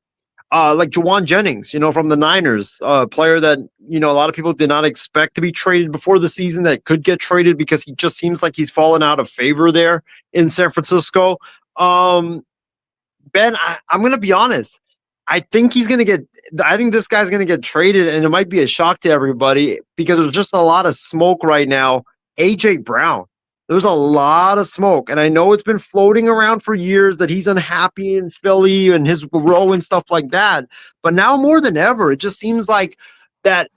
like Juwan Jennings, from the Niners, a player that, a lot of people did not expect to be traded before the season that could get traded because he just seems like he's fallen out of favor there in San Francisco. Ben, I'm going to be honest. I think this guy's going to get traded, and it might be a shock to everybody because there's just a lot of smoke right now. A.J. Brown. There's a lot of smoke, and I know it's been floating around for years that he's unhappy in Philly and his role and stuff like that. But now more than ever, it just seems like that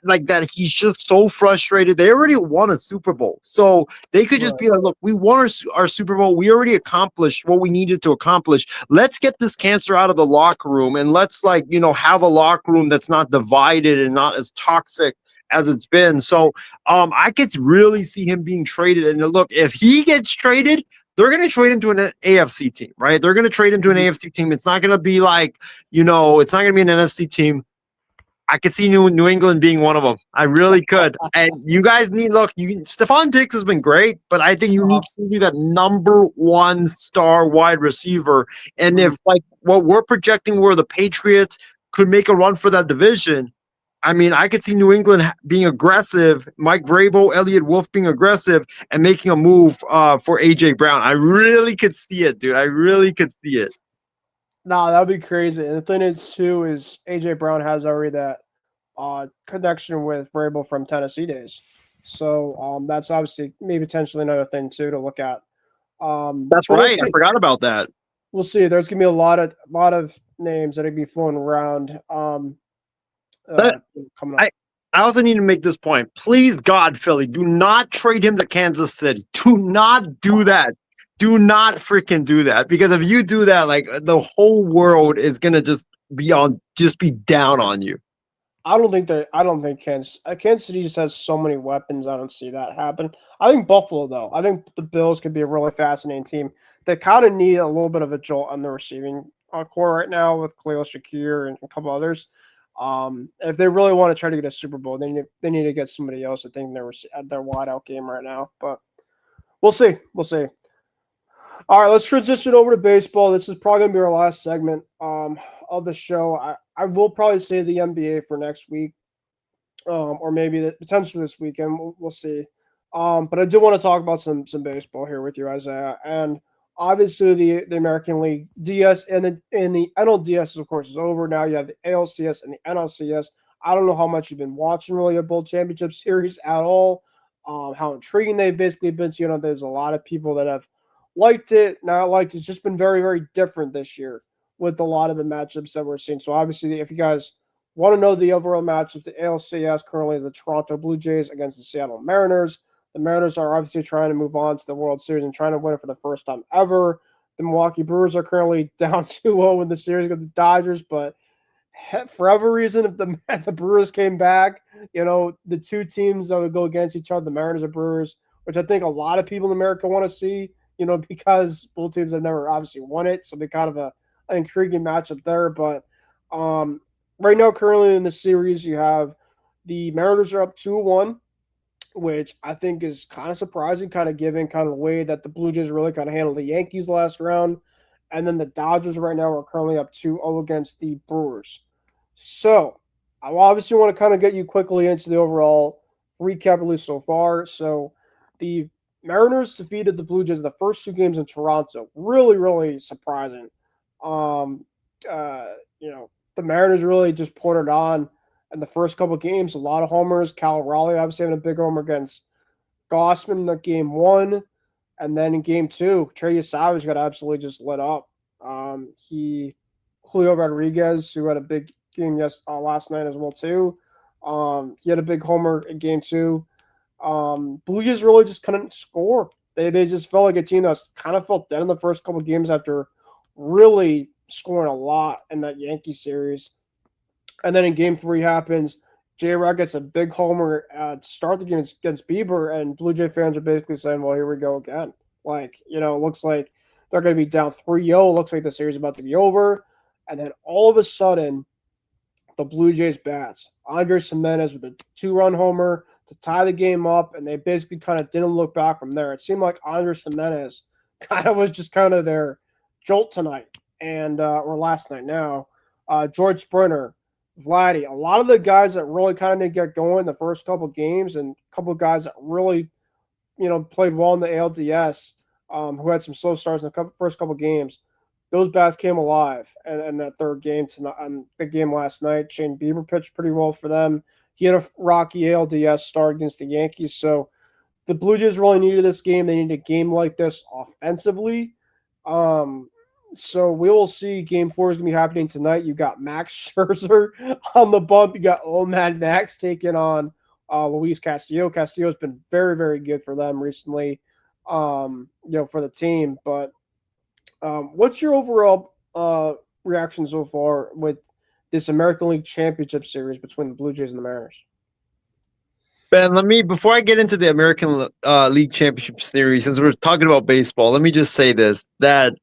like that he's just so frustrated. They already won a Super Bowl. So they could just be like, look, we won our Super Bowl. We already accomplished what we needed to accomplish. Let's get this cancer out of the locker room and let's have a locker room that's not divided and not as toxic as it's been. So I could really see him being traded. And look, if he gets traded, they're going to trade him to an AFC team, right? They're going to trade him to an AFC team. It's not going to be like, it's not going to be an NFC team. I could see New England being one of them. I really could. And you guys Stephon Diggs has been great, but I think you need to be that number one star wide receiver. And if like what we're projecting where the Patriots could make a run for that division, I mean, I could see New England being aggressive, Mike Vrabel, Elliott Wolf being aggressive and making a move for A.J. Brown. I really could see it, dude. I really could see it. No, that would be crazy. And the thing is, too, is A.J. Brown has already that connection with Vrabel from Tennessee days. So that's obviously maybe potentially another thing, too, to look at. That's right. I forgot about that. We'll see. There's going to be a lot of names that are going to be floating around coming up. I also need to make this point. Please, God, Philly, do not trade him to Kansas City. Do not do that. Do not freaking do that. Because if you do that, like the whole world is gonna just be down on you. I don't think Kansas City just has so many weapons. I don't see that happen. I think Buffalo, though. I think the Bills could be a really fascinating team. They kind of need a little bit of a jolt on the receiving core right now with Khalil Shakir and a couple others. If they really want to try to get a Super Bowl, they need to get somebody else. I think they're at their wideout game right now, but we'll see. We'll see. All right, let's transition over to baseball. This is probably going to be our last segment of the show. I will probably say the NBA for next week, or maybe potentially this weekend. We'll see. But I do want to talk about some baseball here with you, Isaiah. And obviously, the American League DS and the NLDS, of course, is over. Now you have the ALCS and the NLCS. I don't know how much you've been watching really a Bowl Championship Series at all. How intriguing they've basically been. So, there's a lot of people that have liked it, not liked it. It's just been very, very different this year with a lot of the matchups that we're seeing. So obviously, if you guys want to know the overall matchups, the ALCS currently is the Toronto Blue Jays against the Seattle Mariners. The Mariners are obviously trying to move on to the World Series and trying to win it for the first time ever. The Milwaukee Brewers are currently down 2-0 in the series with the Dodgers, but for whatever reason, if the Brewers came back, the two teams that would go against each other, the Mariners and Brewers, which I think a lot of people in America want to see, because both teams have never obviously won it. So they're kind of an intriguing matchup there. But right now, currently in the series, you have the Mariners are up 2-1, which I think is kind of surprising, kind of given kind of the way that the Blue Jays really kind of handled the Yankees last round. And then the Dodgers right now are currently up 2-0 against the Brewers. So I obviously want to kind of get you quickly into the overall recap, at least so far. So the Mariners defeated the Blue Jays in the first two games in Toronto. Really, really surprising. The Mariners really just put it on in the first couple of games. A lot of homers. Cal Raleigh obviously having a big homer against Gossman in the game one. And then in game two, Trey Savage got absolutely just lit up. Julio Rodriguez, who had a big game last night as well too. He had a big homer in game two. Blue Jays really just couldn't score. They just felt like a team that kind of felt dead in the first couple of games after really scoring a lot in that Yankee series. And then in game three happens, J-Rod gets a big homer to start the game against Bieber, and Blue Jay fans are basically saying, well, here we go again. It looks like they're going to be down 3-0. Looks like the series is about to be over. And then all of a sudden, the Blue Jays bats. Andres Jimenez with a 2-run homer to tie the game up, and they basically kind of didn't look back from there. It seemed like Andres Jimenez kind of was just kind of their jolt tonight or last night now. George Springer, Vladdy, a lot of the guys that really kind of didn't get going the first couple of games, and a couple of guys that really, played well in the ALDS, who had some slow starts in the first couple of games. Those bats came alive in that third game tonight. The game last night, Shane Bieber pitched pretty well for them. He had a rocky ALDS start against the Yankees. So the Blue Jays really needed this game. They needed a game like this offensively. So we will see. Game 4 is going to be happening tonight. You got Max Scherzer on the bump. You got Old Man Max taking on Luis Castillo. Castillo's been very, very good for them recently, for the team. But what's your overall reaction so far with this American League Championship Series between the Blue Jays and the Mariners? Ben, before I get into the American League Championship Series, since we're talking about baseball, let me just say this, that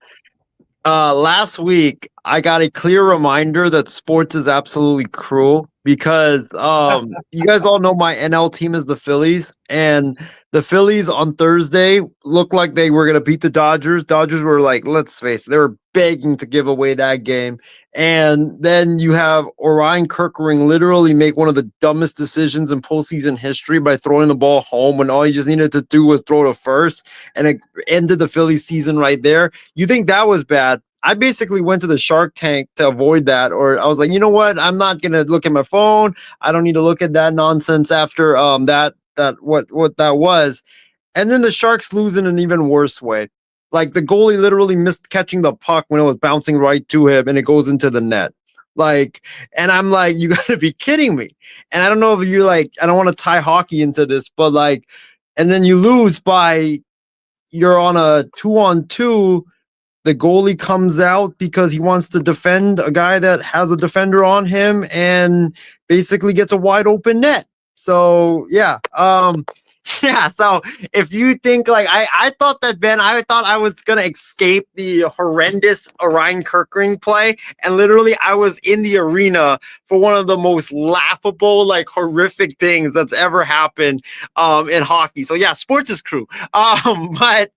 last week I got a clear reminder that sports is absolutely cruel because you guys all know my NL team is the Phillies, and the Phillies on Thursday looked like they were gonna beat the Dodgers. Dodgers were like, let's face it, they were begging to give away that game. And then you have Orion Kirkering literally make one of the dumbest decisions in postseason history by throwing the ball home when all he just needed to do was throw to first, and it ended the Phillies season right there. You think that was bad? I basically went to the Shark Tank to avoid that, or I was like, you know what? I'm not gonna look at my phone. I don't need to look at that nonsense after what that was. And then the Sharks lose in an even worse way. Like the goalie literally missed catching the puck when it was bouncing right to him and it goes into the net. Like, and I'm like, you gotta be kidding me. And I don't know if you like, I don't want to tie hockey into this, but like, and then you lose by, you're on a 2-on-2. The goalie comes out because he wants to defend a guy that has a defender on him and basically gets a wide open net. So yeah, yeah. So if you think like I thought that, Ben, I thought I was gonna escape the horrendous Orion Kirkering play, and literally I was in the arena for one of the most laughable, like horrific things that's ever happened in hockey. So yeah, sports is cruel. But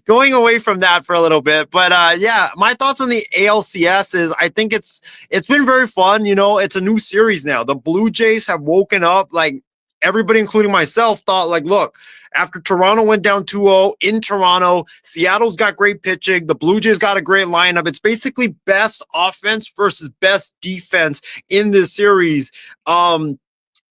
going away from that for a little bit, but yeah, my thoughts on the ALCS is I think it's been very fun. You know, it's a new series now. The Blue Jays have woken up. Like everybody, including myself, thought like, look, after Toronto went down 2-0 in Toronto, Seattle's got great pitching. The Blue Jays got a great lineup. It's basically best offense versus best defense in this series.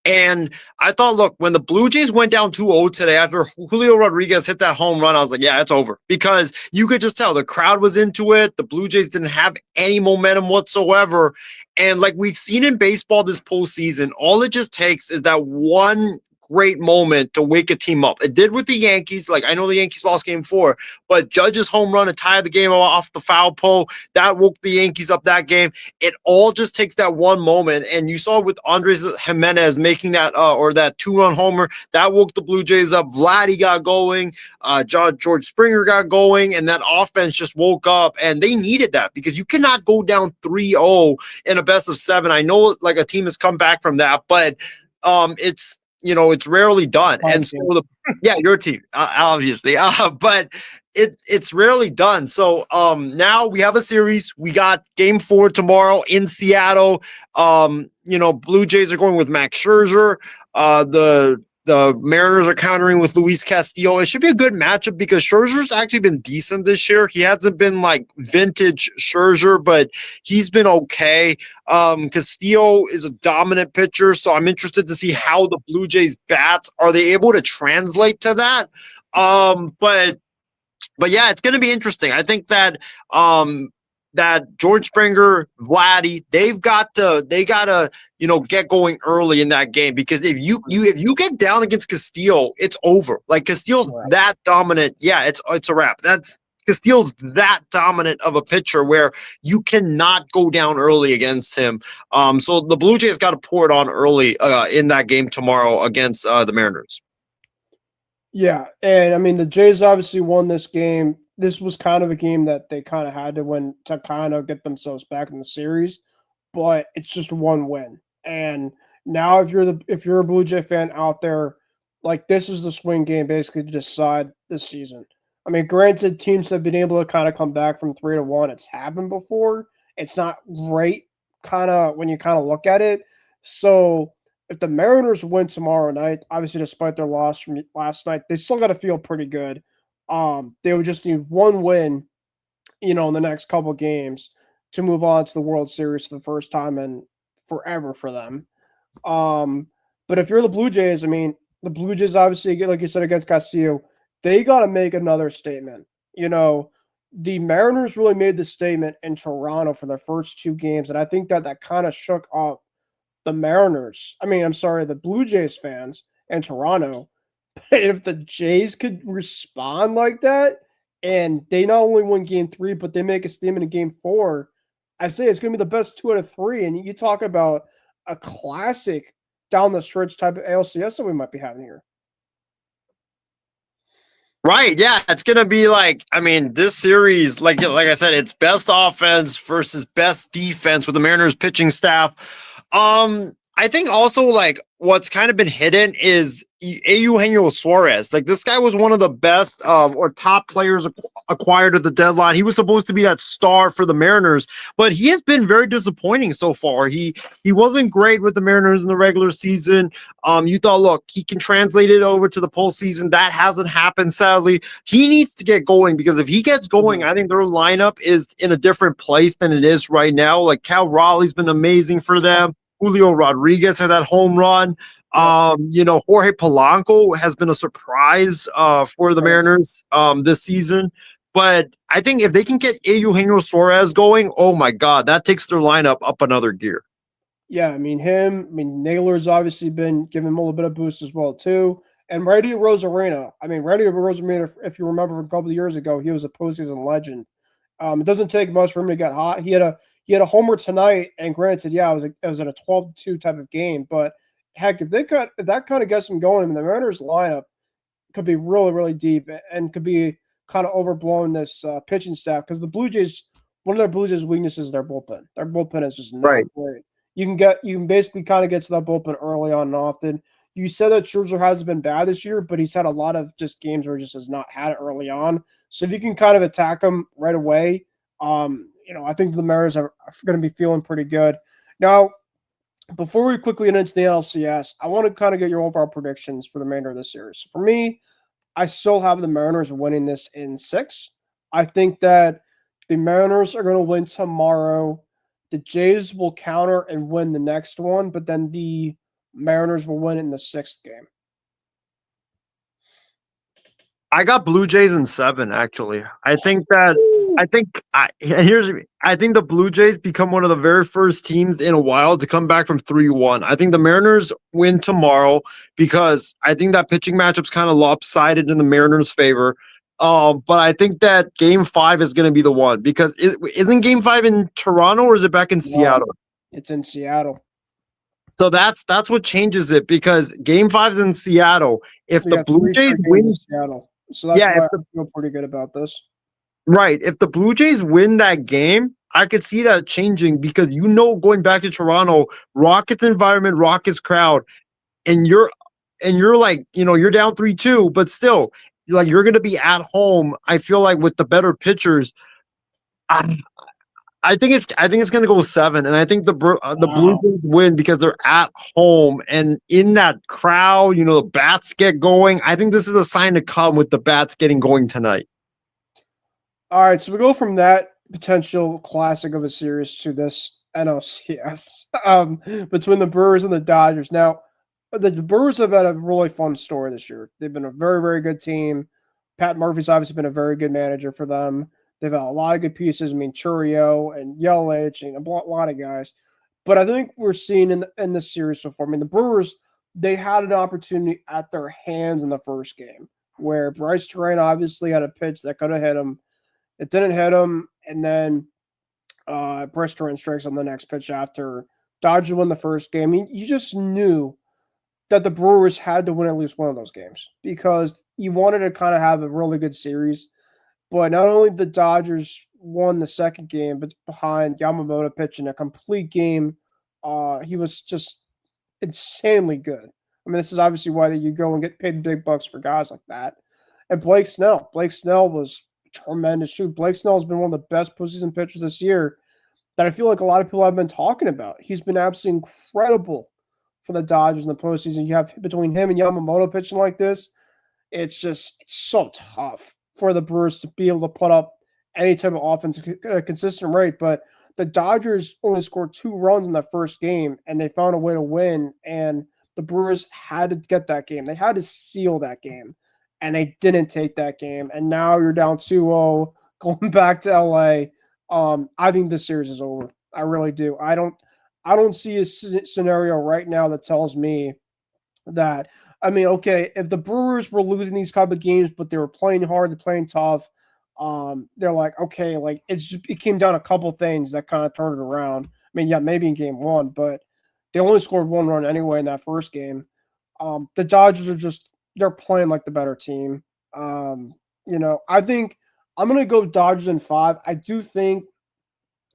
And I thought, look, when the Blue Jays went down 2-0 today after Julio Rodriguez hit that home run, I was like, yeah, it's over. Because you could just tell the crowd was into it. The Blue Jays didn't have any momentum whatsoever. And like we've seen in baseball this postseason, all it just takes is that one great moment to wake a team up. It did with the Yankees. Like I know the Yankees lost game 4, but Judge's home run to tie the game off the foul pole, that woke the Yankees up that game. It all just takes that one moment. And you saw with Andres Jimenez making that or that 2-run homer, that woke the Blue Jays up. Vladdy got going, George Springer got going, and that offense just woke up, and they needed that because you cannot go down 3-0 in a best of 7. I know like a team has come back from that, but it's, you know, it's rarely done. And so yeah, your team, obviously, but it's rarely done. So now we have a series. We got game 4 tomorrow in Seattle. You know, Blue Jays are going with Max Scherzer. The Mariners are countering with Luis Castillo. It should be a good matchup because Scherzer's actually been decent this year. He hasn't been like vintage Scherzer, but he's been okay. Castillo is a dominant pitcher, so I'm interested to see how the Blue Jays bats. Are they able to translate to that? But yeah, it's going to be interesting. I think that that George Springer, Vladdy, they gotta, you know, get going early in that game because if you get down against Castillo, it's over. Like Castillo's that dominant. Yeah, it's a wrap. Castillo's that dominant of a pitcher where you cannot go down early against him. So the Blue Jays got to pour it on early in that game tomorrow against the Mariners. Yeah, and I mean the Jays obviously won this game. This was kind of a game that they kind of had to win to kind of get themselves back in the series, but it's just one win. And now if you're a Blue Jay fan out there, like this is the swing game basically to decide this season. I mean, granted, teams have been able to kind of come back from 3-1. It's happened before. It's not great kind of when you kind of look at it. So if the Mariners win tomorrow night, obviously despite their loss from last night, they still got to feel pretty good. They would just need one win, you know, in the next couple games to move on to the World Series for the first time in forever for them. But if you're the Blue Jays, I mean, the Blue Jays obviously, like you said, against Castillo, they got to make another statement. You know, the Mariners really made the statement in Toronto for their first 2 games, and I think that kind of shook up the Mariners. I mean, I'm sorry, the Blue Jays fans in Toronto. But if the Jays could respond like that, and they not only win Game 3, but they make a statement in Game 4, I say it's going to be the best 2 out of 3. And you talk about a classic down the stretch type of ALCS that we might be having here. Right, yeah, it's gonna be like, I mean, this series, like I said, it's best offense versus best defense with the Mariners pitching staff. I think also like what's kind of been hidden is Eugenio Suarez. Like this guy was one of the best or top players acquired at the deadline. He was supposed to be that star for the Mariners, but he has been very disappointing so far. He wasn't great with the Mariners in the regular season. You thought, look, he can translate it over to the postseason. That hasn't happened, sadly. He needs to get going because if he gets going, I think their lineup is in a different place than it is right now. Like Cal Raleigh's been amazing for them. Julio Rodriguez had that home run. Jorge Polanco has been a surprise for the Mariners this season. But I think if they can get Eugenio Suarez going, oh my God, that takes their lineup up another gear. Yeah, I mean Naylor's obviously been giving him a little bit of boost as well too. And Radio Rosarena. I mean, Radio Rosarena, if you remember from a couple of years ago, he was a postseason legend. It doesn't take much for him to get hot. He had a homer tonight, and granted, yeah, it was in a 12-2 type of game. But heck, if that kind of gets him going, I mean, the Mariners lineup could be really, really deep and could be kind of overblown this pitching staff because the Blue Jays, one of their Blue Jays' weaknesses is their bullpen. Their bullpen is just not great. You can basically kind of get to that bullpen early on and often. You said that Scherzer hasn't been bad this year, but he's had a lot of just games where he just has not had it early on. So if you can kind of attack him right away, I think the Mariners are going to be feeling pretty good. Now, before we quickly get into the NLCS, I want to kind of get your overall predictions for the remainder of this series. For me, I still have the Mariners winning this in 6. I think that the Mariners are going to win tomorrow. The Jays will counter and win the next one, but then the Mariners will win in the 6th game. I got Blue Jays in 7, actually. I think the Blue Jays become one of the very first teams in a while to come back from 3-1. I think the Mariners win tomorrow because I think that pitching matchup's kind of lopsided in the Mariners' favor. But I think that Game 5 is going to be the one because isn't Game 5 in Toronto or is it back in Seattle? It's in Seattle. So that's what changes it because Game 5 is in Seattle. If the Blue Jays win Seattle. So that's why I feel pretty good about this. Right. If the Blue Jays win that game, I could see that changing because going back to Toronto, Rockets environment, Rockets crowd, and you're like, you're down 3-2, but still, like you're gonna be at home. I feel like with the better pitchers, I think it's gonna go 7, and I think the Blue Jays win because they're at home and in that crowd. The bats get going. I think this is a sign to come with the bats getting going tonight. All right, so we go from that potential classic of a series to this NLCS between the Brewers and the Dodgers. Now, the Brewers have had a really fun story this year. They've been a very, very good team. Pat Murphy's obviously been a very good manager for them. They've had a lot of good pieces. I mean, Churio and Yelich and a lot of guys. But I think we're seeing in this series so far. I mean, the Brewers, they had an opportunity at their hands in the first game where Bryce Terrain obviously had a pitch that could have hit him. It didn't hit him, and then Bryce Terrain strikes on the next pitch after Dodgers won the first game. I mean, you just knew that the Brewers had to win at least one of those games because you wanted to kind of have a really good series. But not only the Dodgers won the second game, but behind Yamamoto pitching a complete game, he was just insanely good. I mean, this is obviously why you go and get paid big bucks for guys like that. And Blake Snell was tremendous too. Blake Snell has been one of the best postseason pitchers this year that I feel like a lot of people have been talking about. He's been absolutely incredible for the Dodgers in the postseason. You have between him and Yamamoto pitching like this, it's so tough for the Brewers to be able to put up any type of offense at a consistent rate. But the Dodgers only scored 2 runs in the first game, and they found a way to win. And the Brewers had to get that game. They had to seal that game, and they didn't take that game. And now you're down 2-0 going back to LA. I think this series is over. I really do. I don't see a scenario right now that tells me that. I mean, okay, if the Brewers were losing these type of games, but they were playing hard, they're playing tough, they're like, okay, like it came down a couple things that kind of turned it around. I mean, yeah, maybe in game one, but they only scored one run anyway in that first game. The Dodgers are just they're playing like the better team. I think I'm gonna go Dodgers in 5. I do think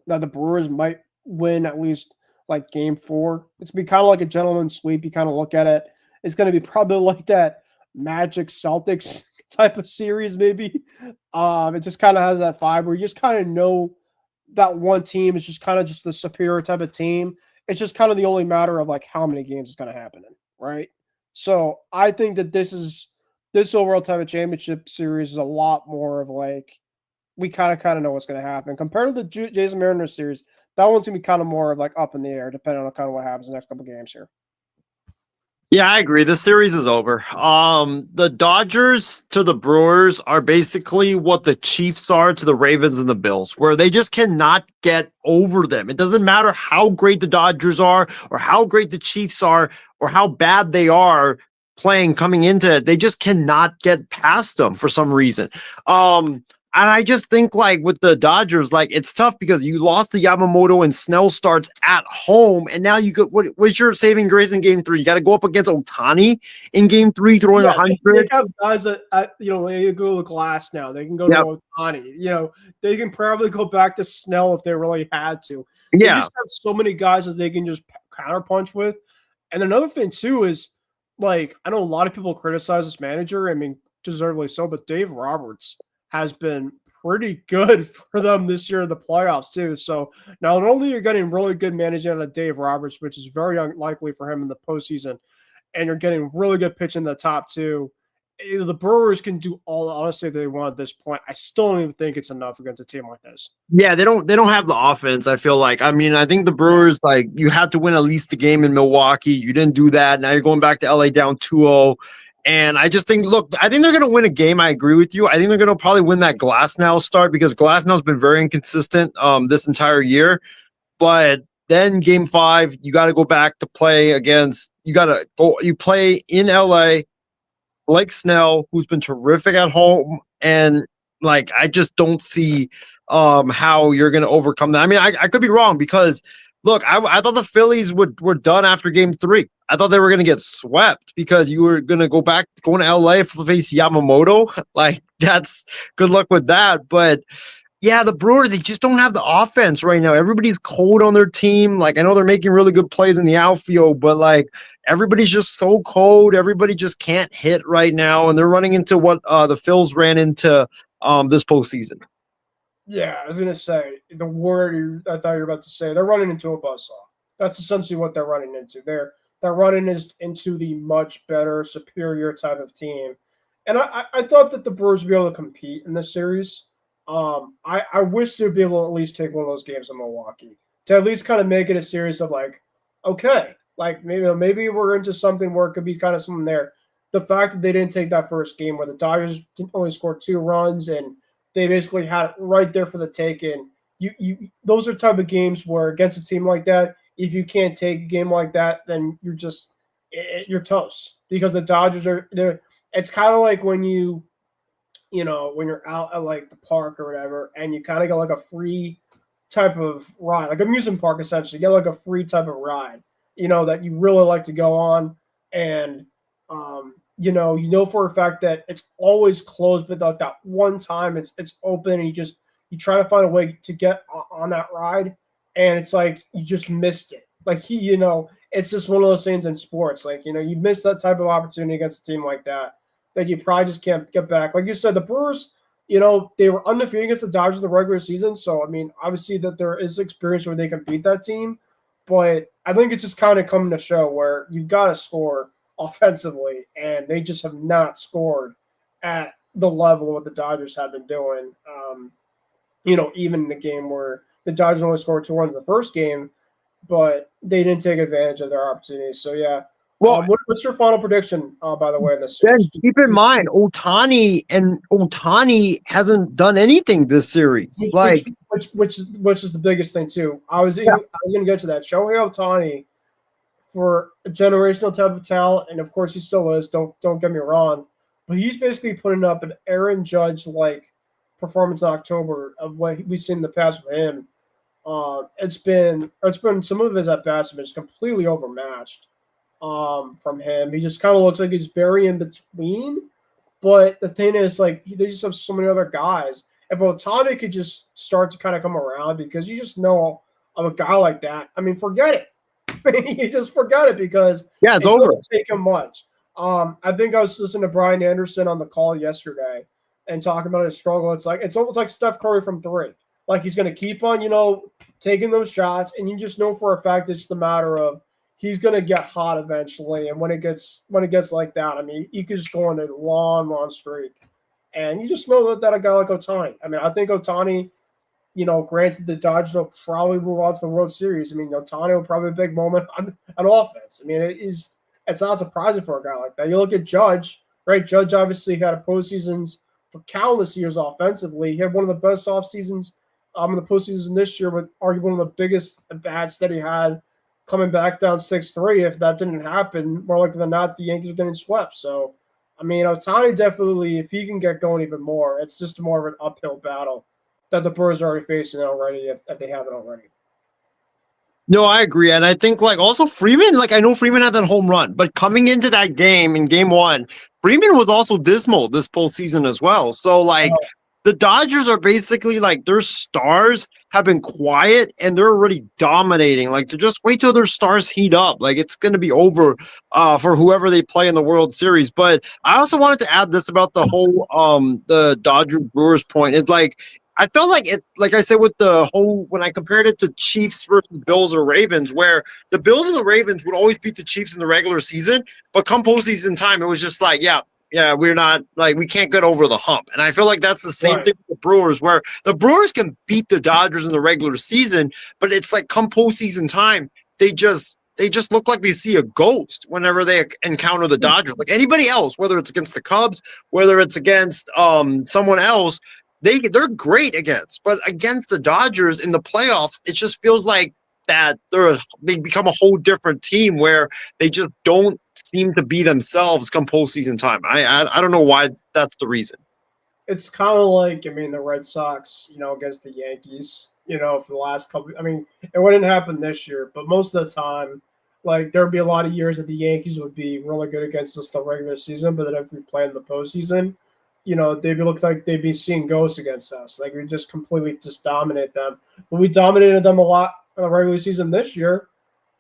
that the Brewers might win at least like game 4. It's gonna be kind of like a gentleman's sweep. You kind of look at it. It's gonna be probably like that Magic Celtics type of series, maybe. It just kind of has that vibe where you just kind of know that one team is just kind of just the superior type of team. It's just kind of the only matter of like how many games it's going to happen in, right? So I think that this overall type of championship series is a lot more of like we kind of know what's going to happen compared to the Jays and Mariners series. That one's going to be kind of more of like up in the air, depending on kind of what happens in the next couple games here. Yeah, I agree. The series is over. The Dodgers to the Brewers are basically what the Chiefs are to the Ravens and the Bills, where they just cannot get over them. It doesn't matter how great the Dodgers are or how great the Chiefs are or how bad they are playing coming into it. They just cannot get past them for some reason. And I just think like with the Dodgers, like it's tough because you lost the Yamamoto and Snell starts at home, and now you could what's your saving grace in game 3? You got to go up against Ohtani in game 3 throwing 100. They have guys that they go to glass now. They can go to Ohtani. They can probably go back to Snell if they really had to. They just have so many guys that they can just counterpunch with. And another thing too is like I know a lot of people criticize this manager. I mean, deservedly so, but Dave Roberts has been pretty good for them this year in the playoffs too. So not only you're getting really good management out of Dave Roberts, which is very unlikely for him in the postseason, and you're getting really good pitch in the top 2. The Brewers can do all honestly they want at this point. I still don't even think it's enough against a team like this. Yeah, they don't have the offense, I feel like. I mean, I think the Brewers, like, you have to win at least the game in Milwaukee. You didn't do that. Now you're going back to LA down 2-0. And I just think, look, I think they're going to win a game. I agree with you. I think they're going to probably win that Glasnow start because Glasnow's been very inconsistent this entire year. But then game 5, you got to go back to play against, you play in LA, like Snell, who's been terrific at home. And like, I just don't see how you're going to overcome that. I mean, I could be wrong because look, I thought the Phillies were done after game 3. I thought they were going to get swept because you were going to going to LA to face Yamamoto. Like, that's good luck with that. But yeah, the Brewers, they just don't have the offense right now. Everybody's cold on their team. Like, I know they're making really good plays in the outfield, but like everybody's just so cold. Everybody just can't hit right now. And they're running into what the Phils ran into this postseason. Yeah, I was gonna say the word I thought you were about to say. They're running into a buzzsaw. That's essentially what they're running into. They're running into the much better, superior type of team. And I thought that the Brewers would be able to compete in this series. I wish they'd be able to at least take one of those games in Milwaukee to at least kind of make it a series of like, okay, like maybe we're into something where it could be kind of something there. The fact that they didn't take that first game where the Dodgers only scored 2 runs and they basically had it right there for the taking. You those are type of games where against a team like that, if you can't take a game like that, then you're toast because the Dodgers are there. It's kind of like when when you're out at like the park or whatever, and you kind of get like a free type of ride, like amusement park essentially. You get like a free type of ride, that you really like to go on, and for a fact that it's always closed, but like that one time it's open, and you try to find a way to get on that ride, and it's like you just missed it. Like it's just one of those things in sports. Like you miss that type of opportunity against a team like that you probably just can't get back. Like you said, the Brewers, they were undefeated against the Dodgers in the regular season, so I mean, obviously that there is experience where they can beat that team, but I think it's just kind of coming to show where you've got to score offensively, and they just have not scored at the level what the Dodgers have been doing. Even in the game where the Dodgers only scored 2 runs in the first game, but they didn't take advantage of their opportunities. So yeah, Well, What's your final prediction, by the way, in this then series? keep in mind, Otani hasn't done anything this series. Like, Which is the biggest thing too. yeah, I was going to get to that. Shohei Ohtani, for a generational type of talent, and of course he still is. Don't get me wrong, but he's basically putting up an Aaron Judge like performance in October of what we've seen in the past with him. It's been some of his at bats have been just completely overmatched from him. He just kind of looks like he's very in between. But the thing is, like, they just have so many other guys. If Otani could just start to kind of come around, because you just know of a guy like that, I mean, forget it. You just forget it because yeah, it's it over. doesn't take him much. I think I was listening to Brian Anderson on the call yesterday and talking about his struggle. It's almost like Steph Curry from three. Like he's going to keep on, taking those shots, and you just know for a fact it's the matter of he's going to get hot eventually. And when it gets like that, I mean, he could just go on a long, long streak. And you just know that a guy like Otani. I mean, I think Otani, granted the Dodgers will probably move on to the World Series. I mean, Otani will probably be a big moment on offense. I mean, it's not surprising for a guy like that. You look at Judge, right? Judge obviously had a postseasons for countless years offensively. He had one of the best off seasons in the postseason this year, with arguably one of the biggest bats that he had coming back down 6-3. If that didn't happen, more likely than not, the Yankees are getting swept. So, I mean, Otani definitely, if he can get going even more, it's just more of an uphill battle that the Brewers are already facing already, if they haven't already. No, I agree. And I think, like, also Freeman, like, I know Freeman had that home run, but coming into that game in game one, Freeman was also dismal this postseason as well. So, like, the Dodgers are basically like their stars have been quiet and they're already dominating. Like, to just wait till their stars heat up. Like, it's going to be over for whoever they play in the World Series. But I also wanted to add this about the whole the Dodgers Brewers point. It's like, I felt like it, like I said, with the whole, when I compared it to Chiefs versus Bills or Ravens, where the Bills and the Ravens would always beat the Chiefs in the regular season, but come postseason time, it was just like, yeah, we're not, like, we can't get over the hump. And I feel like that's the same thing with the Brewers, where the Brewers can beat the Dodgers in the regular season, but it's like come postseason time, they just look like they see a ghost whenever they encounter the Dodgers. Like anybody else, whether it's against the Cubs, whether it's against someone else, they're great against. But against the Dodgers in the playoffs, it just feels like that they become a whole different team where they just don't seem to be themselves come postseason time. I don't know why that's the reason. It's kind of like, I mean, the Red Sox, against the Yankees, for the last couple. I mean, it wouldn't happen this year, but most of the time, like, there'd be a lot of years that the Yankees would be really good against us the regular season, but then if we play in the postseason, they'd look like they'd be seeing ghosts against us. Like, we just completely just dominate them. But we dominated them a lot in the regular season this year,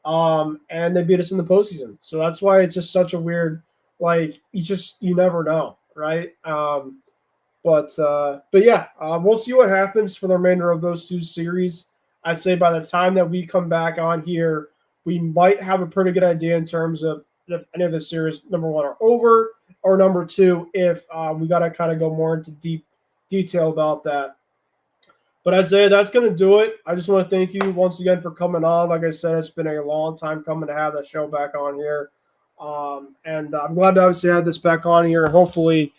and they beat us in the postseason. So that's why it's just such a weird, like, you never know, right? But yeah, we'll see what happens for the remainder of those two series. I'd say by the time that we come back on here, we might have a pretty good idea in terms of if any of the series, number one, are over, or number two, if we got to kind of go more into deep detail about that. But I'd say that's going to do it. I just want to thank you once again for coming on. Like I said, it's been a long time coming to have that show back on here. And I'm glad to obviously have this back on here. Hopefully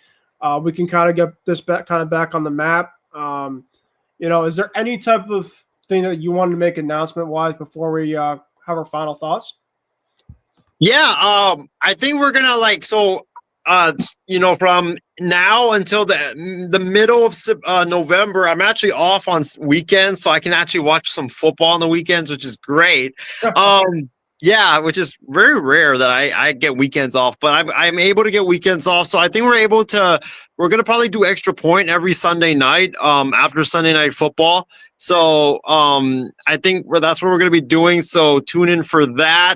we can kind of get this back on the map. Is there any type of thing that you wanted to make announcement-wise before we have our final thoughts? Yeah, I think we're gonna from now until the middle of November, I'm actually off on weekends, so I can actually watch some football on the weekends, which is great. Yeah, which is very rare that I get weekends off, but I'm able to get weekends off. So I think we're going to probably do Extra Point every Sunday night after Sunday Night Football. So I think that's what we're going to be doing. So tune in for that.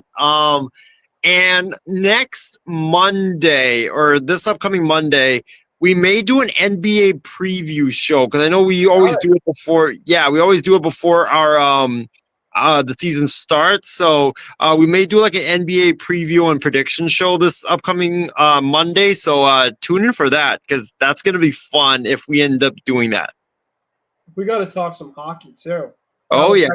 And next Monday, or this upcoming Monday, we may do an NBA preview show, because I know we always do it before. Yeah, we always do it before our the season starts. So we may do like an NBA preview and prediction show this upcoming Monday. So tune in for that, because that's going to be fun if we end up doing that. We got to talk some hockey too. Oh, yeah.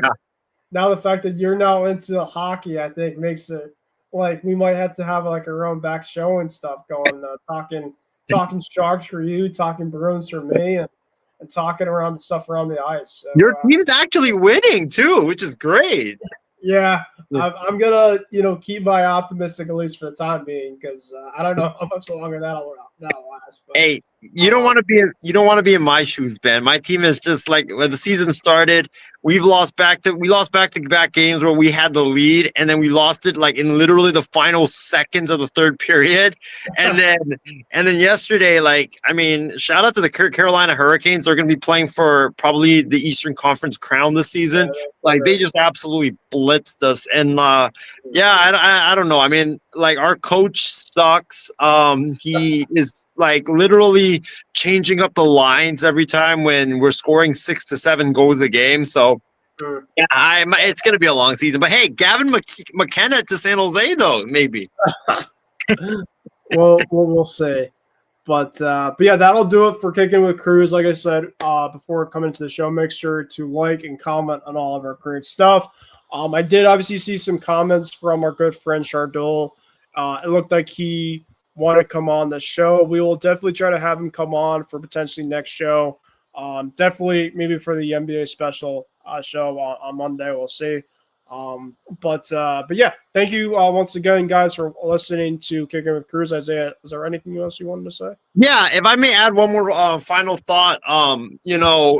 Now the fact that you're now into hockey, I think makes it like we might have to have like our own back show and stuff going, talking Sharks for you, talking Bruins for me, and talking around the stuff around the ice. So, Your team's actually winning too, which is great. Yeah, I'm gonna keep my optimistic, at least for the time being, because I don't know how much longer that'll last. But, Hey, you don't want to be in my shoes, Ben. My team is just like when the season started, we lost back to back games where we had the lead, and then we lost it like in literally the final seconds of the third period. And then yesterday, like, I mean, shout out to the Carolina Hurricanes. They're going to be playing for probably the Eastern Conference crown this season. Like, they just absolutely blitzed us. And yeah, I don't know. I mean, like, our coach sucks. He is like literally changing up the lines every time when we're scoring 6 to 7 goals a game. So yeah, it's going to be a long season. But hey, Gavin McKenna to San Jose though, maybe. Well, we'll see. But yeah, that'll do it for Kicking with Kruse. Like I said, before coming to the show, make sure to like and comment on all of our great stuff. I did obviously see some comments from our good friend Shardul. It looked like he wanted to come on the show. We will definitely try to have him come on for potentially next show. Definitely maybe for the NBA special show on Monday. We'll see. But yeah, thank you once again, guys, for listening to Kicking with Kruse. Isaiah, is there anything else you wanted to say? Yeah, if I may add one more final thought,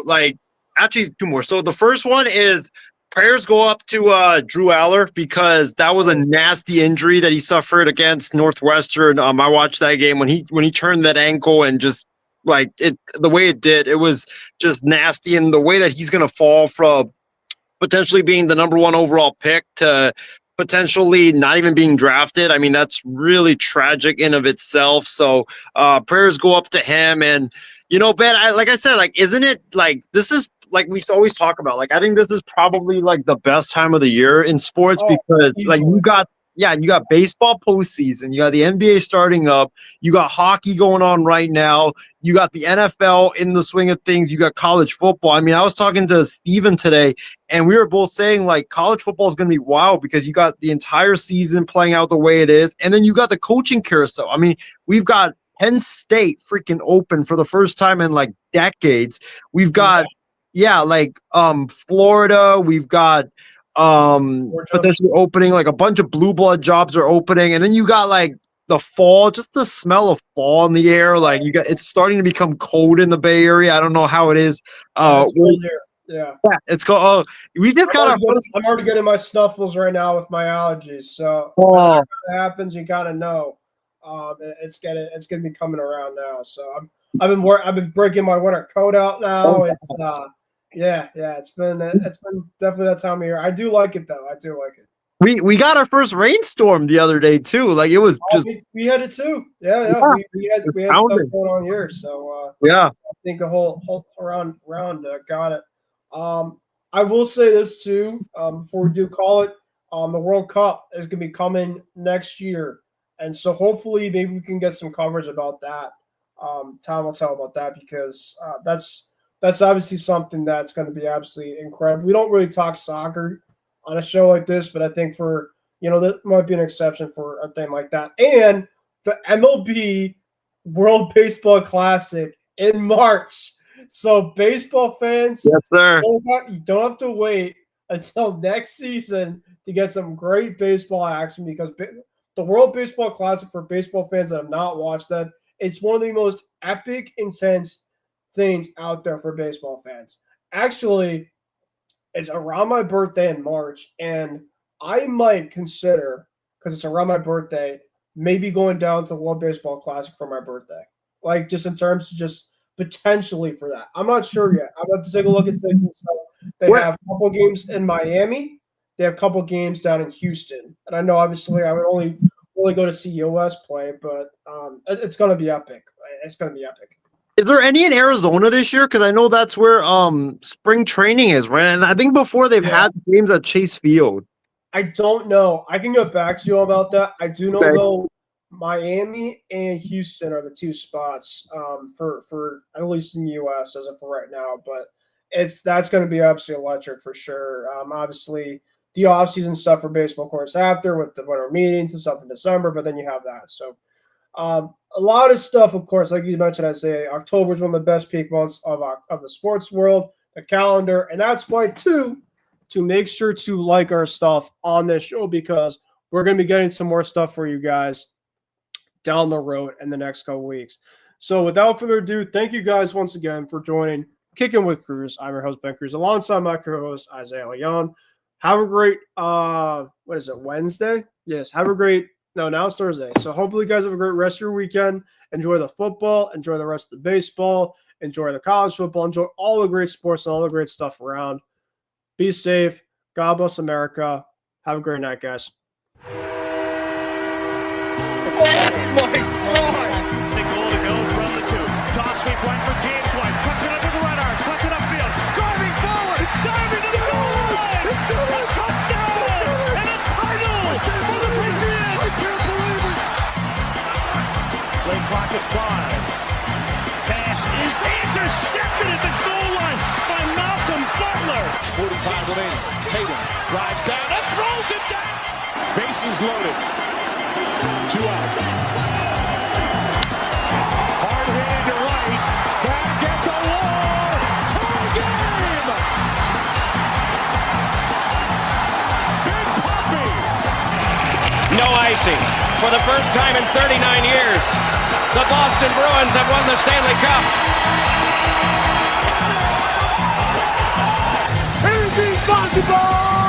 like actually two more. So the first one is prayers go up to Drew Aller, because that was a nasty injury that he suffered against Northwestern. I watched that game when he turned that ankle, and just like the way it did, it was just nasty. And the way that he's gonna fall from potentially being the number 1 overall pick to potentially not even being drafted, I mean, that's really tragic in of itself. So prayers go up to him. And Ben, like I said, like, isn't it like this is like we always talk about, like, I think this is probably like the best time of the year in sports, because like you got baseball postseason, you got the NBA starting up, you got hockey going on right now, you got the NFL in the swing of things, you got college football. I mean, I was talking to Steven today, and we were both saying like college football is going to be wild, because you got the entire season playing out the way it is, and then you got the coaching carousel. I mean, we've got Penn State freaking open for the first time in like decades. We've got Florida, we've got potentially opening, like a bunch of blue blood jobs are opening, and then you got like the fall, just the smell of fall in the air. Like it's starting to become cold in the Bay Area. I don't know how it is. Yeah, it's cold. Oh, we just got. I'm already getting my snuffles right now with my allergies. So when that happens, you gotta know. It's gonna be coming around now. So I've been breaking my winter coat out now. It's yeah, it's been definitely that time of year. I do like it though. I do like it. We got our first rainstorm the other day too. Like it was just we had it too. Yeah. We had stuff going on here. So yeah, I think the whole round got it. I will say this too. Before we do call it, the World Cup is gonna be coming next year, and so hopefully maybe we can get some coverage about that. Time will tell about that, because that's obviously something that's going to be absolutely incredible. We don't really talk soccer on a show like this, but I think for, that might be an exception for a thing like that. And the MLB World Baseball Classic in March. So baseball fans, yes, sir, you don't have to wait until next season to get some great baseball action, because the World Baseball Classic, for baseball fans that have not watched that, it's one of the most epic, intense things out there for baseball fans. Actually, it's around my birthday in March, and I might consider, because it's around my birthday, maybe going down to the World Baseball Classic for my birthday. Like, just in terms of just potentially for that. I'm not sure yet. I'm going to take a look at things and stuff. They have a couple games in Miami. They have a couple games down in Houston. And I know, obviously, I would only go to see US play, but it's going to be epic. It's going to be epic. Is there any in Arizona this year? Because I know that's where spring training is, right? And I think before they've had games at Chase Field. I don't know. I can get back to you about that. I do know, though, Miami and Houston are the two spots for at least in the U.S. as of for right now. But that's going to be absolutely electric for sure. Obviously, the offseason stuff for baseball course after with the winter meetings and stuff in December, but then you have that. So a lot of stuff, of course, like you mentioned, Isaiah, October is one of the best peak months of the sports world, the calendar, and that's why, too, to make sure to like our stuff on this show, because we're going to be getting some more stuff for you guys down the road in the next couple weeks. So without further ado, thank you guys once again for joining Kicking with Kruse. I'm your host, Ben Kruse, alongside my co-host, Isaiah Leon. Have a great, Wednesday? Yes, have a great, now it's Thursday. So hopefully you guys have a great rest of your weekend. Enjoy the football, enjoy the rest of the baseball, enjoy the college football, enjoy all the great sports and all the great stuff around. Be safe. God bless America. Have a great night, guys. Oh my God! Take goal to go from the 2. Toss sweep one for James White. Puts it up to the right arm. Puts it upfield. Driving forward. Diving to the goal line. A touchdown and a title for the Patriots. I can't believe it. Play clock at 5. Pass is intercepted at the goal line by Malcolm Butler. 45 remaining. Tatum drives down and throws it down. Bases loaded. 2 out. Hard hit to right. Back at the wall. Tie game. Big Poppy. No icing. For the first time in 39 years, the Boston Bruins have won the Stanley Cup. Anything's possible.